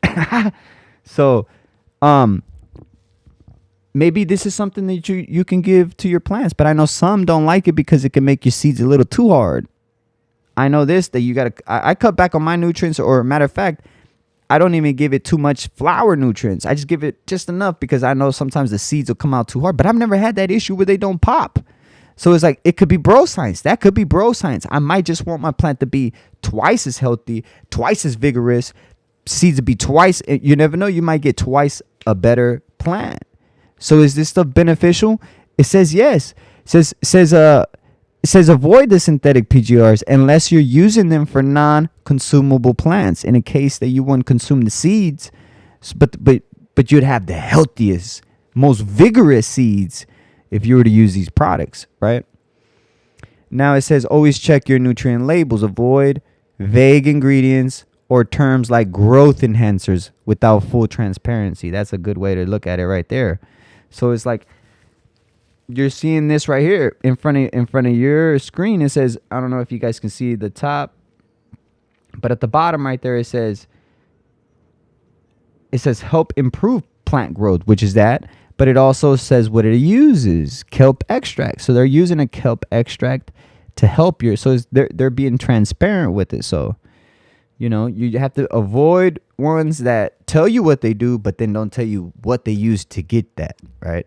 So, maybe this is something that you can give to your plants, but I know some don't like it because it can make your seeds a little too hard. I know this, that you got to, I cut back on my nutrients, or matter of fact, I don't even give it too much flower nutrients. I just give it just enough because I know sometimes the seeds will come out too hard, but I've never had that issue where they don't pop. So it's like, it could be bro science. That could be bro science. I might just want my plant to be twice as healthy, twice as vigorous, seeds to be twice. You never know. You might get twice a better plant. So is this stuff beneficial? It says yes. It It says avoid the synthetic PGRs unless you're using them for non-consumable plants. In a case that you wouldn't consume the seeds, but you'd have the healthiest, most vigorous seeds if you were to use these products, right? Now it says always check your nutrient labels. Avoid vague ingredients or terms like growth enhancers without full transparency. That's a good way to look at it right there. So it's like you're seeing this right here in front of your screen. It says, I don't know if you guys can see the top, but at the bottom right there it says help improve plant growth, which is that, but it also says what it uses, kelp extract. So they're using a kelp extract to help they're being transparent with it. So, you know, you have to avoid ones that tell you what they do, but then don't tell you what they use to get that, right?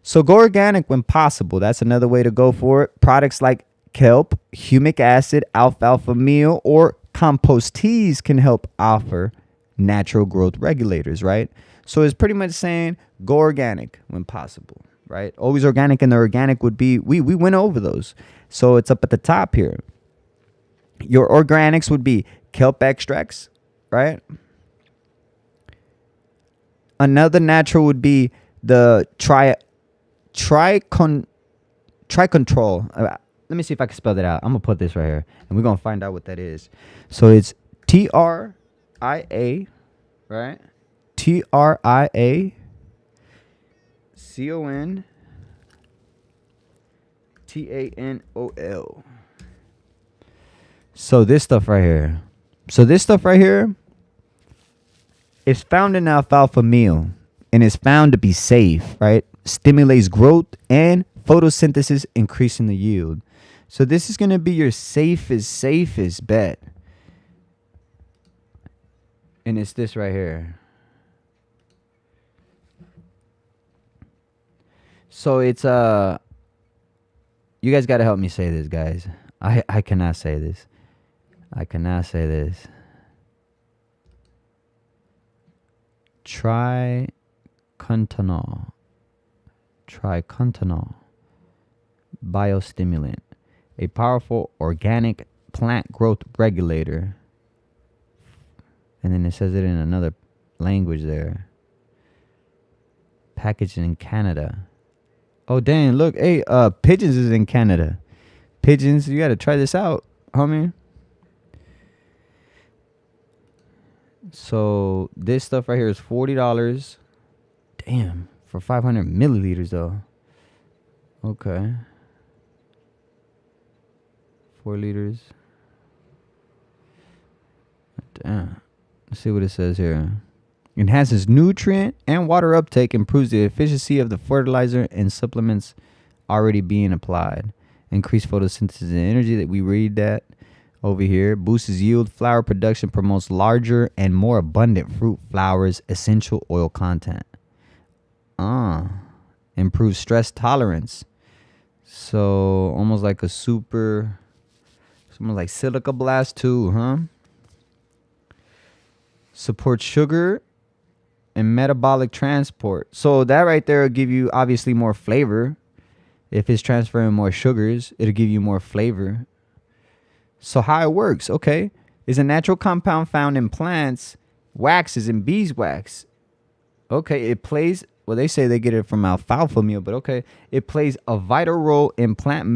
So go organic when possible. That's another way to go for it. Products like kelp, humic acid, alfalfa meal, or compost teas can help offer natural growth regulators, right? So it's pretty much saying go organic when possible, right? Always organic, and the organic would be, we went over those. So it's up at the top here. Your organics would be kelp extracts, right? Another natural would be the Triacontanol. Let me see if I can spell that out. I'm going to put this right here, and we're going to find out what that is. So it's TRIA, right? TRIACONTANOL. So this stuff right here. Is found in alfalfa meal and is found to be safe, right? Stimulates growth and photosynthesis, increasing the yield. So this is going to be your safest bet. And it's this right here. So it's you guys got to help me say this, guys. I cannot say this. Triacontanol biostimulant, a powerful organic plant growth regulator. And then it says it in another language there. Packaged in Canada. Oh dang, look, hey, Pigeons is in Canada. Pigeons, you gotta try this out, homie. So this stuff right here is $40. Damn, for 500 milliliters though. Okay. 4 liters. Damn. Let's see what it says here. Enhances nutrient and water uptake, improves the efficiency of the fertilizer and supplements already being applied. Increase photosynthesis and energy, that we read that over here. Boosts yield, flower production, promotes larger and more abundant fruit, flowers, essential oil content. Improves stress tolerance. So almost like almost like Silica Blast 2, huh? Supports sugar and metabolic transport. So that right there will give you obviously more flavor. If it's transferring more sugars, it'll give you more flavor. So how it works, okay, is a natural compound found in plants, waxes, and beeswax. Okay, it plays, well, they say they get it from alfalfa meal, but okay, it plays a vital role in plant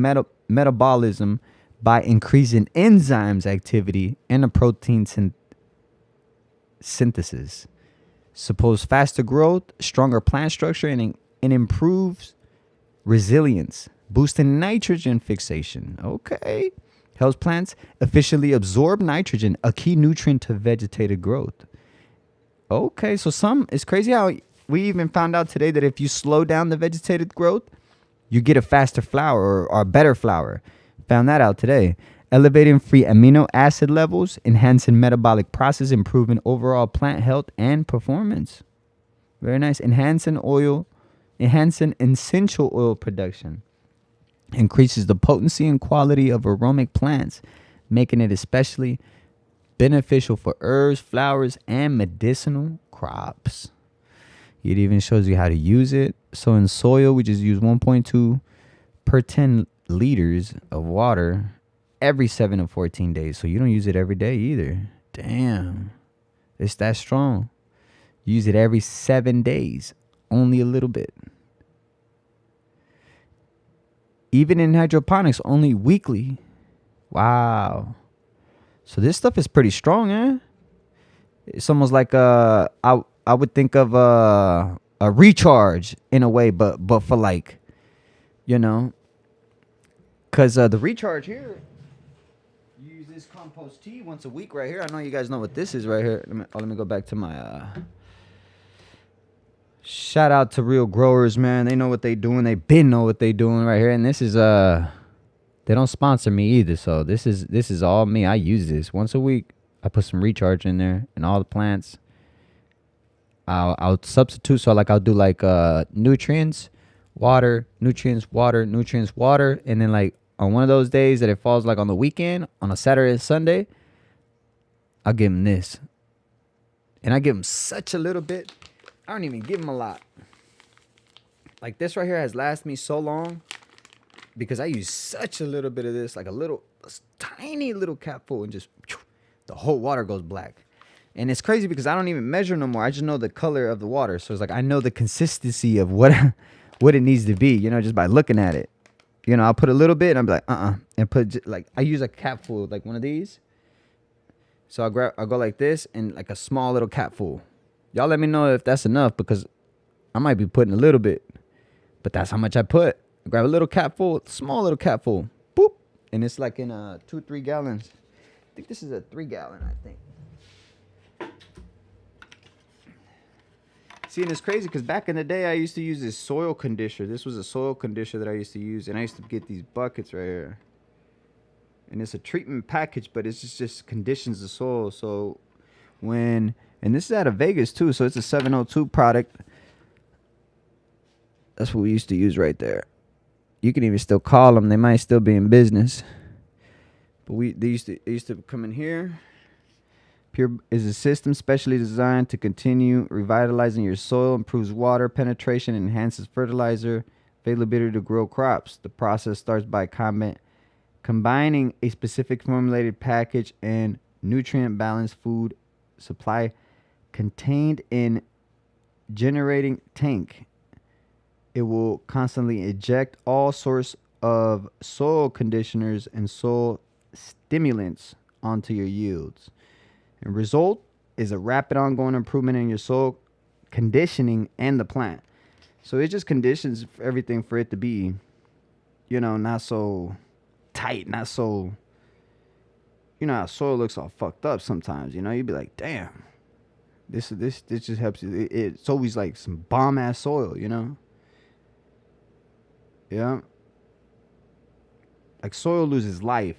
metabolism by increasing enzymes activity and a protein synthesis. Supposed faster growth, stronger plant structure, and improves resilience, boosting nitrogen fixation. Okay. Helps plants efficiently absorb nitrogen, a key nutrient to vegetative growth. Okay, so it's crazy how we even found out today that if you slow down the vegetative growth, you get a faster flower or a better flower. Found that out today. Elevating free amino acid levels, enhancing metabolic process, improving overall plant health and performance. Very nice. Enhancing essential oil production. Increases the potency and quality of aromatic plants, making it especially beneficial for herbs, flowers, and medicinal crops. It even shows you how to use it. So in soil, we just use 1.2 per 10 liters of water every 7 to 14 days. So you don't use it every day either. Damn. It's that strong. Use it every 7 days. Only a little bit. Even in hydroponics, only weekly. Wow. So this stuff is pretty strong, eh? It's almost like I would think of a recharge in a way, but for like, you know, because the recharge here, you use this compost tea once a week right here. I know you guys know what this is right here. Let me go back to my shout out to real growers, man. They know what they doing. They been know what they doing right here. And this is they don't sponsor me either. So this is all me. I use this once a week. I put some recharge in there and all the plants. I'll substitute. So like I'll do like nutrients, water, nutrients, water, nutrients, water, and then like on one of those days that it falls like on the weekend, on a Saturday and Sunday, I'll give them this. And I give them such a little bit. I don't even give them a lot. Like this right here has lasted me so long because I use such a little bit of this, like a tiny little capful, and just the whole water goes black. And it's crazy because I don't even measure no more. I just know the color of the water. So it's like I know the consistency of what it needs to be, you know, just by looking at it. You know, I'll put a little bit and I'm like, and put like I use a capful, like one of these. So I'll go like this and like a small little capful. Y'all let me know if that's enough because I might be putting a little bit, but that's how much I put. I grab a little capful, small little capful, boop, and it's like in 2-3 gallons. I think this is a 3-gallon. I think. See, and it's crazy because back in the day I used to use this soil conditioner. This was a soil conditioner that I used to use, and I used to get these buckets right here. And it's a treatment package, but it's just conditions the soil. So and this is out of Vegas too, so it's a 702 product. That's what we used to use right there. You can even still call them; they might still be in business. But they used to come in here. Pure is a system specially designed to continue revitalizing your soil, improves water penetration, enhances fertilizer availability to grow crops. The process starts by combining a specific formulated package and nutrient balanced food supply contained in generating tank. It will constantly eject all sorts of soil conditioners and soil stimulants onto your yields. And result is a rapid ongoing improvement in your soil conditioning and the plant. So it just conditions everything for it to be, you know, not so tight, not so, you know how soil looks all fucked up sometimes, you know, you'd be like, damn, this just helps you. It's always like some bomb ass soil, you know. Yeah, like soil loses life.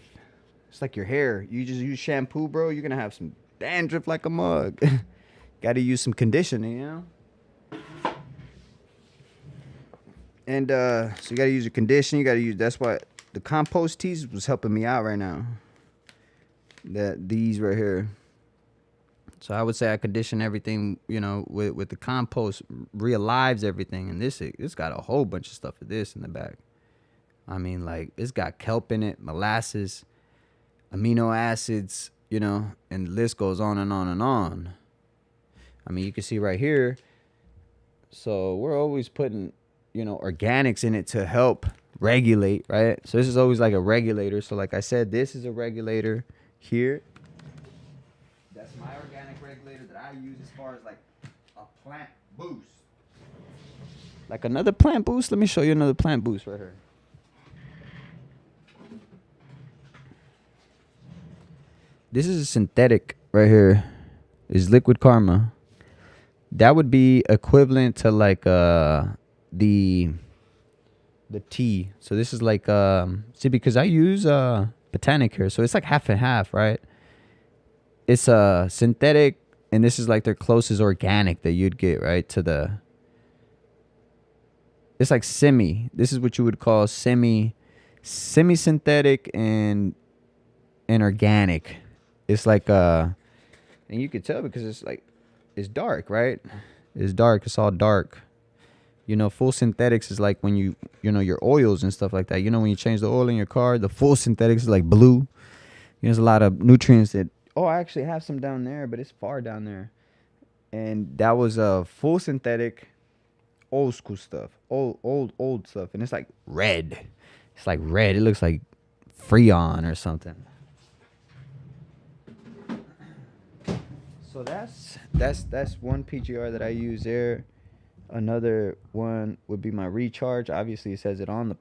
It's like your hair. You just use shampoo, bro, you're gonna have some dandruff like a mug. Gotta use some conditioning, you know. And so you gotta use your conditioning. You gotta use. That's why the compost teas was helping me out right now. These right here. So I would say I condition everything, you know, with the compost, realives everything. And it's got a whole bunch of stuff of this in the back. I mean, like, it's got kelp in it, molasses, amino acids, you know, and the list goes on and on and on. I mean, you can see right here. So we're always putting, you know, organics in it to help regulate, right? So this is always like a regulator. So like I said, this is a regulator here. That's my organic regulator that I use as far as like a plant boost. Like another plant boost. Let me show you another plant boost right here. This is a synthetic right here. Is liquid karma. That would be equivalent to like the tea. So this is like see, because I use botanic here, so it's like half and half, right? It's a synthetic, and this is like their closest organic that you'd get, right? To the, it's like this is what you would call semi-synthetic and organic. It's like and you could tell because it's like, it's dark, right? It's dark. It's all dark. You know, full synthetics is like when you know, your oils and stuff like that. You know, when you change the oil in your car, the full synthetics is like blue. You know, there's a lot of nutrients that, oh, I actually have some down there, but it's far down there. And that was a full synthetic, old school stuff, old stuff. And it's like red. It's like red. It looks like Freon or something. So that's one PGR that I use there. Another one would be my recharge. Obviously, it says it on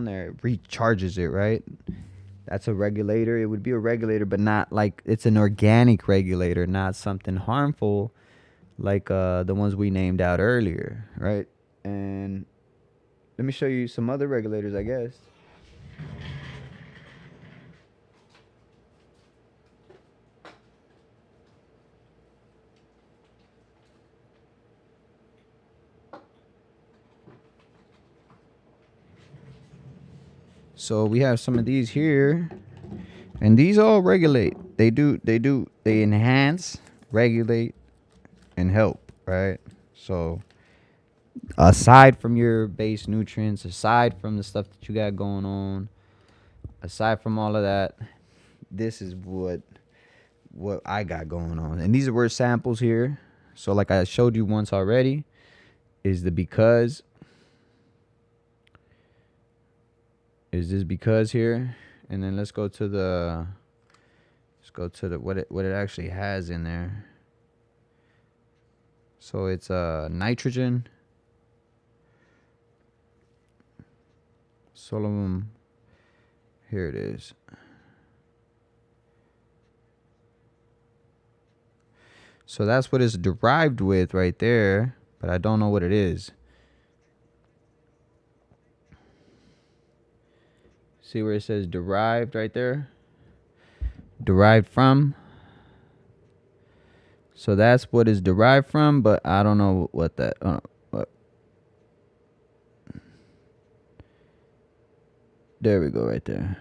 there. It recharges it, right? That's a regulator. It would be a regulator, but not like, it's an organic regulator, not something harmful like the ones we named out earlier, right? And let me show you some other regulators, I guess. So we have some of these here, and these all regulate. They enhance, regulate, and help, right? So aside from your base nutrients, aside from the stuff that you got going on, aside from all of that, this is what I got going on. And these were samples here. So like I showed you once already, is the because. Is this because here? And then let's go to the what it actually has in there. So it's nitrogen, solanum. Here it is. So that's what it's derived with right there, but I don't know what it is. See where it says derived right there? Derived from. So that's what is derived from, but I don't know what that. What. There we go, right there.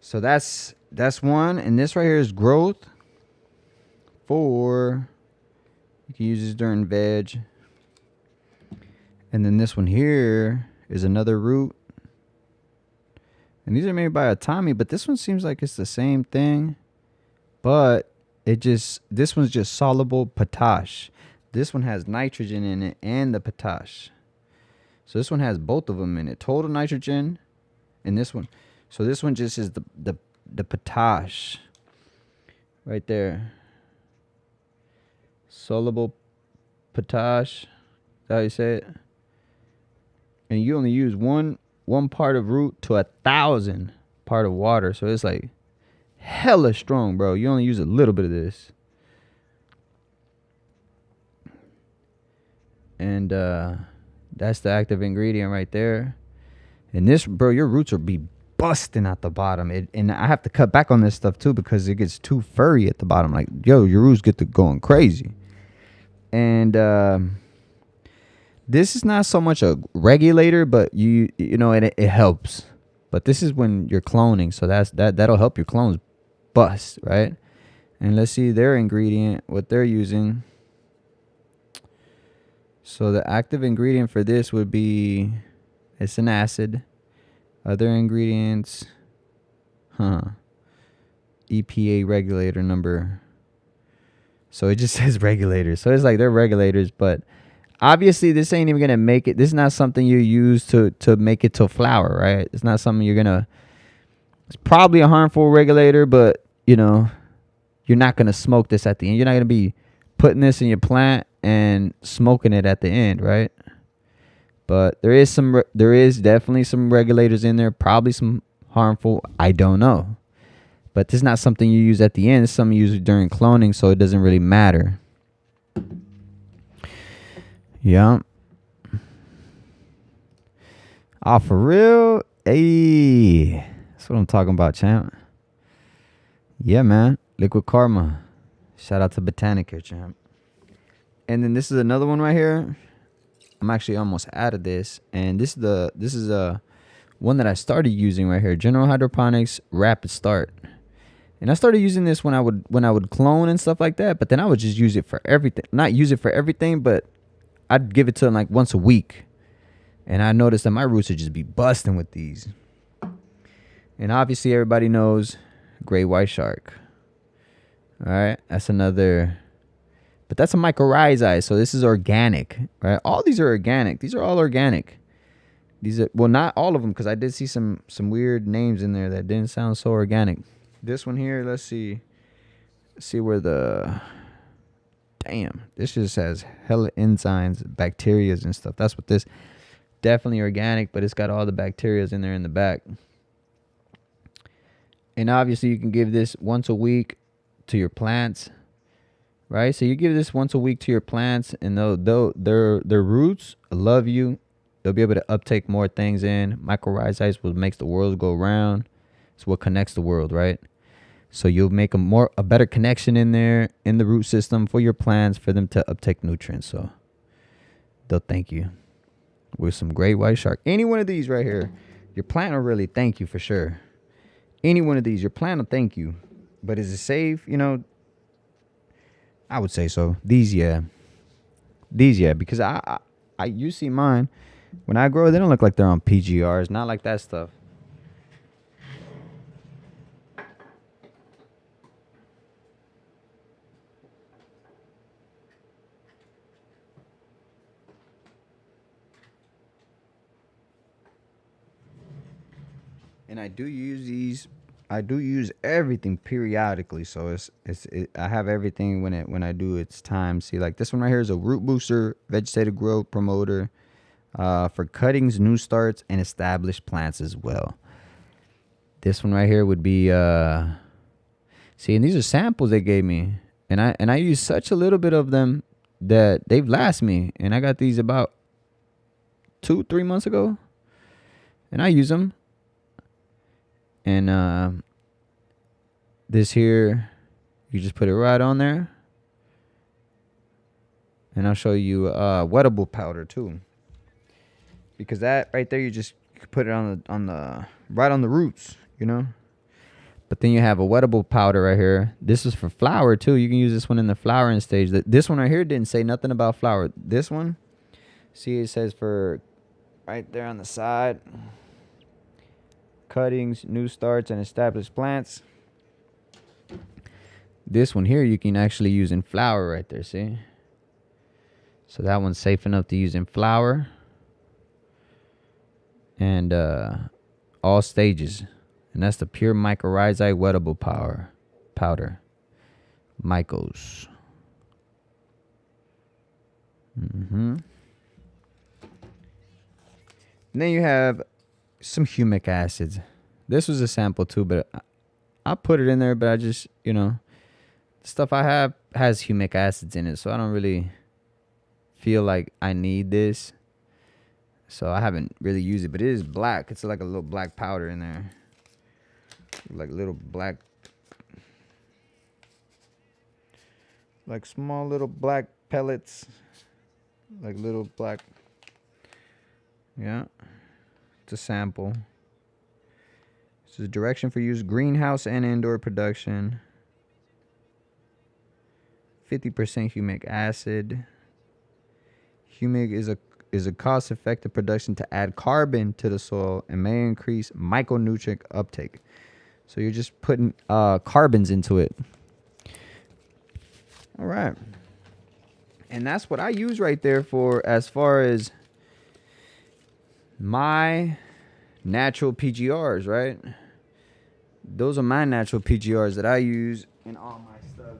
So that's one, and this right here is growth. You can use this during veg. And then this one here is another root. And these are made by Atomy, but this one seems like it's the same thing. But this one's just soluble potash. This one has nitrogen in it and the potash. So this one has both of them in it. Total nitrogen and this one. So this one just is the potash right there. Soluble potash. Is that how you say it? And you only use one part of root to 1,000 part of water. So it's like hella strong, bro. You only use a little bit of this. And that's the active ingredient right there. And this, bro, your roots will be busting at the bottom. And I have to cut back on this stuff too because it gets too furry at the bottom. Like, yo, your roots get to going crazy. And this is not so much a regulator, but you know, it helps. But this is when you're cloning, so that'll help your clones bust, right? And let's see their ingredient, what they're using. So the active ingredient for this would be, it's an acid. Other ingredients, EPA regulator number. So it just says regulators. So it's like they're regulators, but obviously this ain't even gonna make it. This is not something you use to make it to flour, right? It's not something it's probably a harmful regulator, but you know, you're not gonna smoke this at the end. You're not gonna be putting this in your plant and smoking it at the end, right? But there is definitely some regulators in there, probably some harmful, I don't know. But this is not something you use at the end. It's something you use during cloning, so it doesn't really matter. Yeah. Oh, for real? Hey, that's what I'm talking about, champ. Yeah, man. Liquid Karma. Shout out to Botanic here, champ. And then this is another one right here. I'm actually almost out of this. And this is a one that I started using right here. General Hydroponics Rapid Start. And I started using this when I would clone and stuff like that. But then I would just use it for everything. Not use it for everything, but I'd give it to them like once a week. And I noticed that my roots would just be busting with these. And obviously everybody knows great white shark. All right, that's another. But that's a mycorrhizae, so this is organic, right? All these are organic. These are all organic. These are, well, not all of them, because I did see some weird names in there that didn't sound so organic. This one here, let's see. Let's see where the... Damn, this just has hella enzymes, bacterias and stuff. That's what this... Definitely organic, but it's got all the bacterias in there in the back. And obviously you can give this once a week to your plants, right? So you give this once a week to your plants, and their roots love you. They'll be able to uptake more things in. Mycorrhizae is what makes the world go round. It's what connects the world, right? So you'll make a better connection in there, in the root system for your plants, for them to uptake nutrients. So they'll thank you with some great white shark. Any one of these right here, your plant will really thank you for sure. Any one of these, your plant will thank you. But is it safe? You know, I would say so. These, yeah. These, yeah. Because I you see mine. When I grow, they don't look like they're on PGRs. Not like that stuff. And I do use these. I do use everything periodically, so I have everything when I do its time. See, like this one right here is a root booster, vegetative growth promoter, for cuttings, new starts, and established plants as well. This one right here would be see, and these are samples they gave me, and I use such a little bit of them that they've last me, and I got these about 2-3 months ago, and I use them. And this here, you just put it right on there. And I'll show you wettable powder too. Because that right there, you just put it on the right on the roots, you know. But then you have a wettable powder right here. This is for flower too. You can use this one in the flowering stage. This one right here didn't say nothing about flower. This one, see, it says for right there on the side. Cuttings, new starts, and established plants. This one here you can actually use in flower right there, see? So that one's safe enough to use in flower. And all stages. And that's the pure mycorrhizae wettable powder. Mycos. And then you have some humic acids. This was a sample too, but I put it in there, but I just, you know, the stuff I have has humic acids in it, so I don't really feel like I need this. So I haven't really used it, but it is black. It's like a little black powder in there. Like little black, like small little black pellets. Like little black, yeah. It's a sample. This is a direction for use greenhouse and indoor production. 50% humic acid. Humic is a cost-effective production to add carbon to the soil and may increase micronutrient uptake. So you're just putting carbons into it. All right. And that's what I use right there for as far as my natural PGRs, right? Those are my natural PGRs that I use in all my stuff.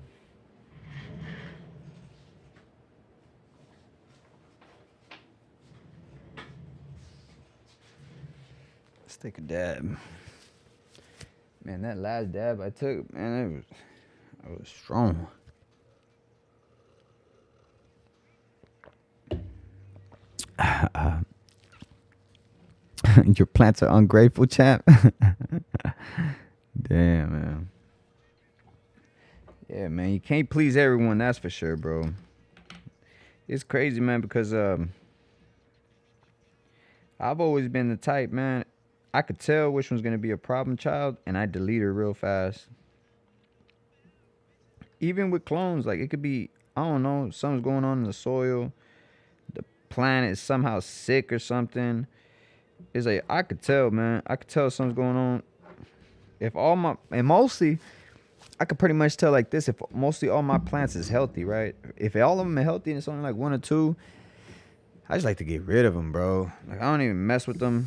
Let's take a dab. Man, that last dab I took, man, it was strong. Your plants are ungrateful, champ. Damn, man. Yeah, man, you can't please everyone, that's for sure, bro. It's crazy, man, because I've always been the type, man. I could tell which one's gonna be a problem child, and I delete her real fast. even with clones, like it could be, I don't know, something's going on in the soil. The plant is somehow sick or something. It's like I could tell, man. I could tell something's going on. If all my and mostly, I could pretty much tell like this. If mostly all my plants is healthy, right? If all of them are healthy and it's only like one or two, I just like to get rid of them, bro. Like I don't even mess with them.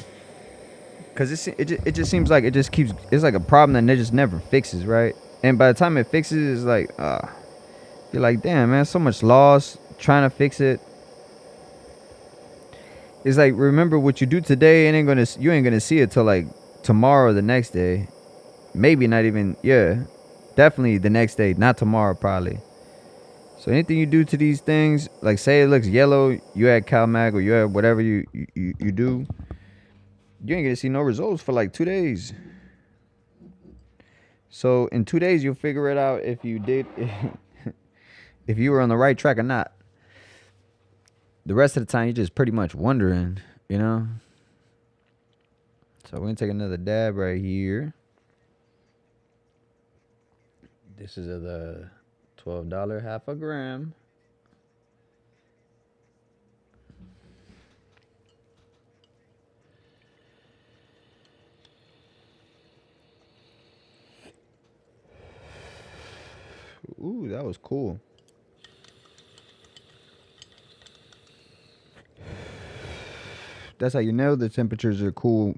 Cause it just seems like it just keeps, it's like a problem that it just never fixes, right? And by the time it fixes, it's like you're like, damn, man, so much loss trying to fix it. It's like, remember what you do today, you ain't gonna see it till like tomorrow or the next day. Maybe not even, yeah, definitely the next day, not tomorrow probably. So anything you do to these things, like say it looks yellow, you add CalMag or you add whatever you do, you ain't gonna see no results for like 2 days. So in 2 days you'll figure it out if you did if you were on the right track or not. The rest of the time you're just pretty much wondering, you know. So we're gonna take another dab right here. This is the $12 half a gram. Ooh, that was cool. That's how you know the temperatures are cool.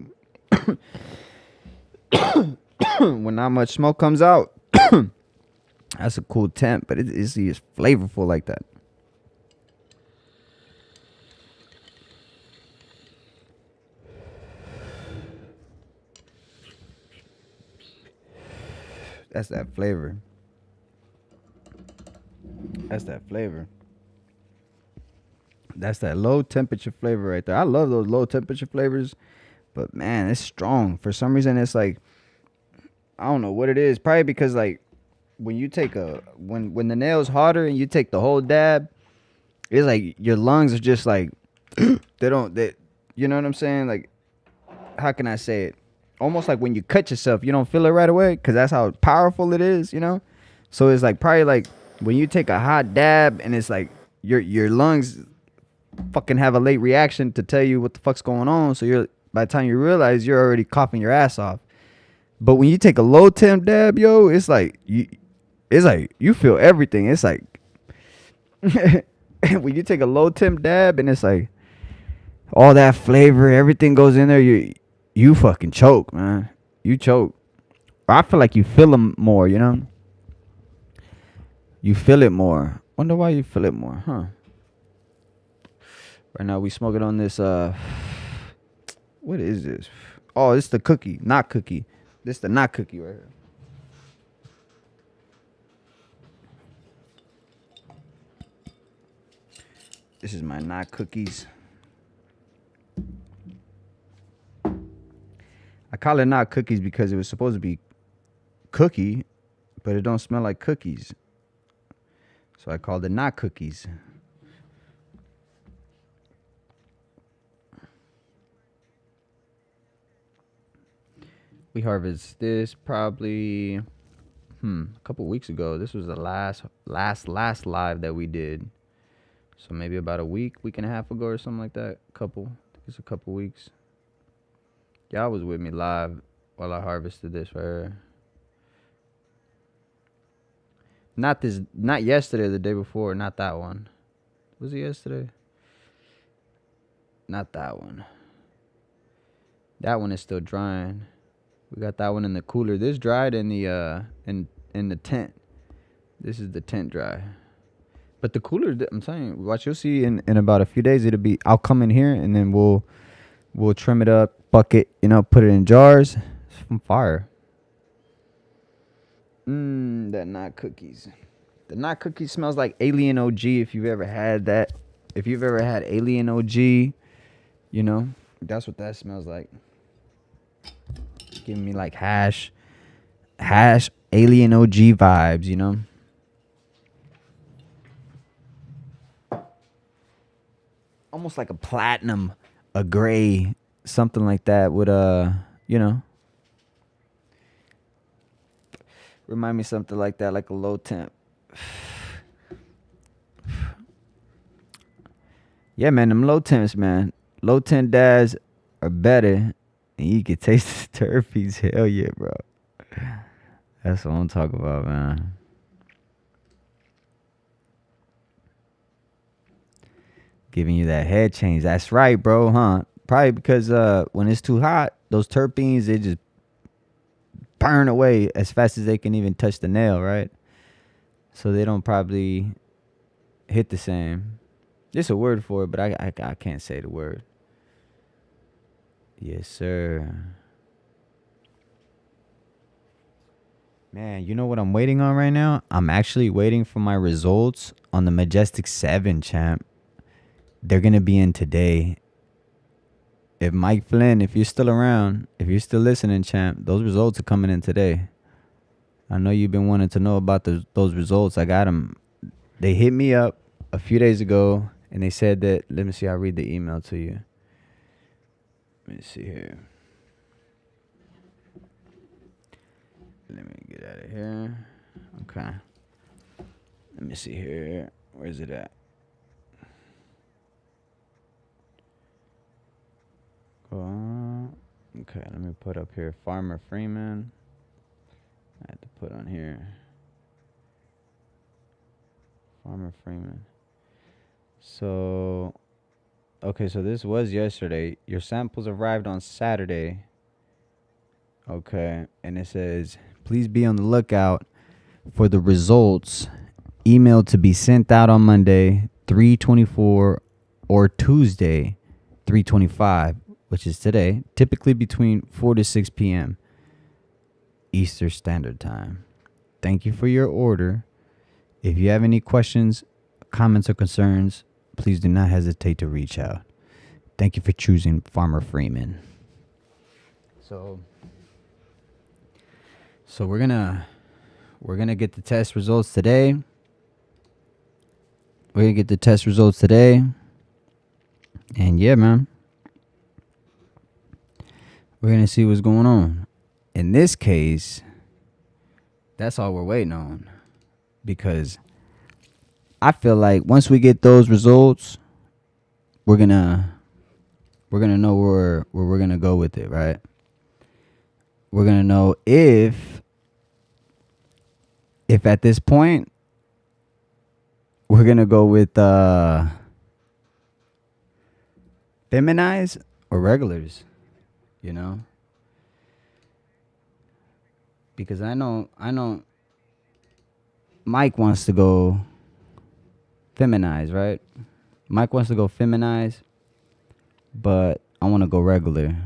When not much smoke comes out, that's a cool temp, but it's flavorful like that. That's that flavor. That's that flavor. That's that low temperature flavor right there. I love those low temperature flavors, but man, it's strong. For some reason, it's like, I don't know what it is. Probably because like when you take when the nail's hotter and you take the whole dab, it's like your lungs are just like they you know what I'm saying? Like, how can I say it? Almost like when you cut yourself, you don't feel it right away because that's how powerful it is, you know? So it's like probably like when you take a hot dab and it's like your lungs fucking have a late reaction to tell you what the fuck's going on. So by the time you realize, you're already coughing your ass off. But when you take a low temp dab, yo, it's like you feel everything. It's like when you take a low temp dab and it's like all that flavor, everything goes in there, you fucking choke, man. You choke. I feel like you feel them more, you know? You feel it more. Wonder why you feel it more, huh? Right now we smoking on this what is this? Oh, it's the cookie, not cookie. This the not cookie right here. This is my not cookies. I call it not cookies because it was supposed to be cookie, but it don't smell like cookies. So I called it not cookies. We harvested this probably a couple weeks ago. This was the last live that we did. So maybe about a week and a half ago or something like that. I think it's a couple weeks. Y'all was with me live while I harvested this right here. Not yesterday, the day before, not that one. Was it yesterday? Not that one. That one is still drying. We got that one in the cooler. This dried in the in the tent. This is the tent dry. But the cooler, I'm telling you, watch, you'll see in about a few days I'll come in here and then we'll trim it up, bucket, put it in jars. It's from fire. That not cookies. The not cookies smells like Alien OG. If you've ever had that, if you've ever had Alien OG, that's what that smells like. Giving me like hash Alien OG vibes, Almost like a platinum, a gray, something like that would remind me something like that, like a low temp. Yeah, man, them low temps, man. Low temp dads are better, and you can taste the terpenes. Hell yeah, bro. That's what I'm talking about, man. Giving you that head change. That's right, bro, huh? Probably because when it's too hot, those terpenes, they just burn away as fast as they can even touch the nail, right? So they don't probably hit the same. There's a word for it, but I can't say the word. Yes, sir. Man, you know what I'm waiting on right now? I'm actually waiting for my results on the Majestic 7, champ. They're going to be in today. If Mike Flynn, if you're still around, if you're still listening, champ, those results are coming in today. I know you've been wanting to know about those results. I got them. They hit me up a few days ago, and they said that, let me see, I'll read the email to you. Let me see here. Let me get out of here. Okay. Let me see here. Where's it at? Okay, let me put up here Farmer Freeman. I had to put on here Farmer Freeman. So, okay, so this was yesterday. Your samples arrived on Saturday. Okay, and it says, please be on the lookout for the results emailed to be sent out on Monday, 3/24, or Tuesday, 3/25, which is today, typically between 4 to 6 p.m. Eastern Standard Time. Thank you for your order. If you have any questions, comments, or concerns, please do not hesitate to reach out. Thank you for choosing Farmer Freeman. So we're gonna get the test results today. We're gonna get the test results today. And yeah, man. We're gonna see what's going on. In this case, that's all we're waiting on. Because I feel like once we get those results, we're gonna know where we're gonna go with it, right? We're gonna know if at this point we're gonna go with feminize or regulars, you know? Because I know Mike wants to go feminize, right? Mike wants to go feminize, but I want to go regular.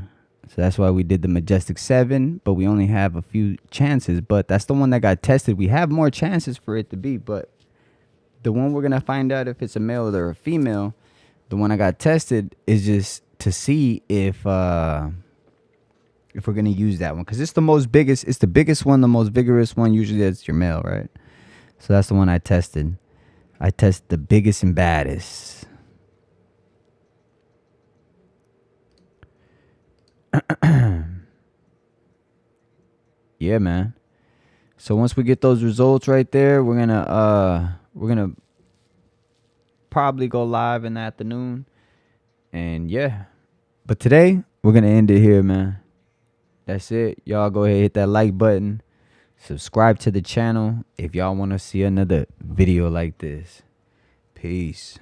So that's why we did the Majestic 7, but we only have a few chances. But that's the one that got tested. We have more chances for it to be, but the one we're going to find out if it's a male or a female, the one I got tested is just to see if we're going to use that one. Because it's the biggest one, the most vigorous one. Usually that's your male, right? So that's the one I tested. I test the biggest and baddest. Yeah, man. So once we get those results right there, we're gonna probably go live in the afternoon. And yeah. But today, we're gonna end it here, man. That's it. Y'all go ahead and hit that like button. Subscribe to the channel if y'all want to see another video like this. Peace.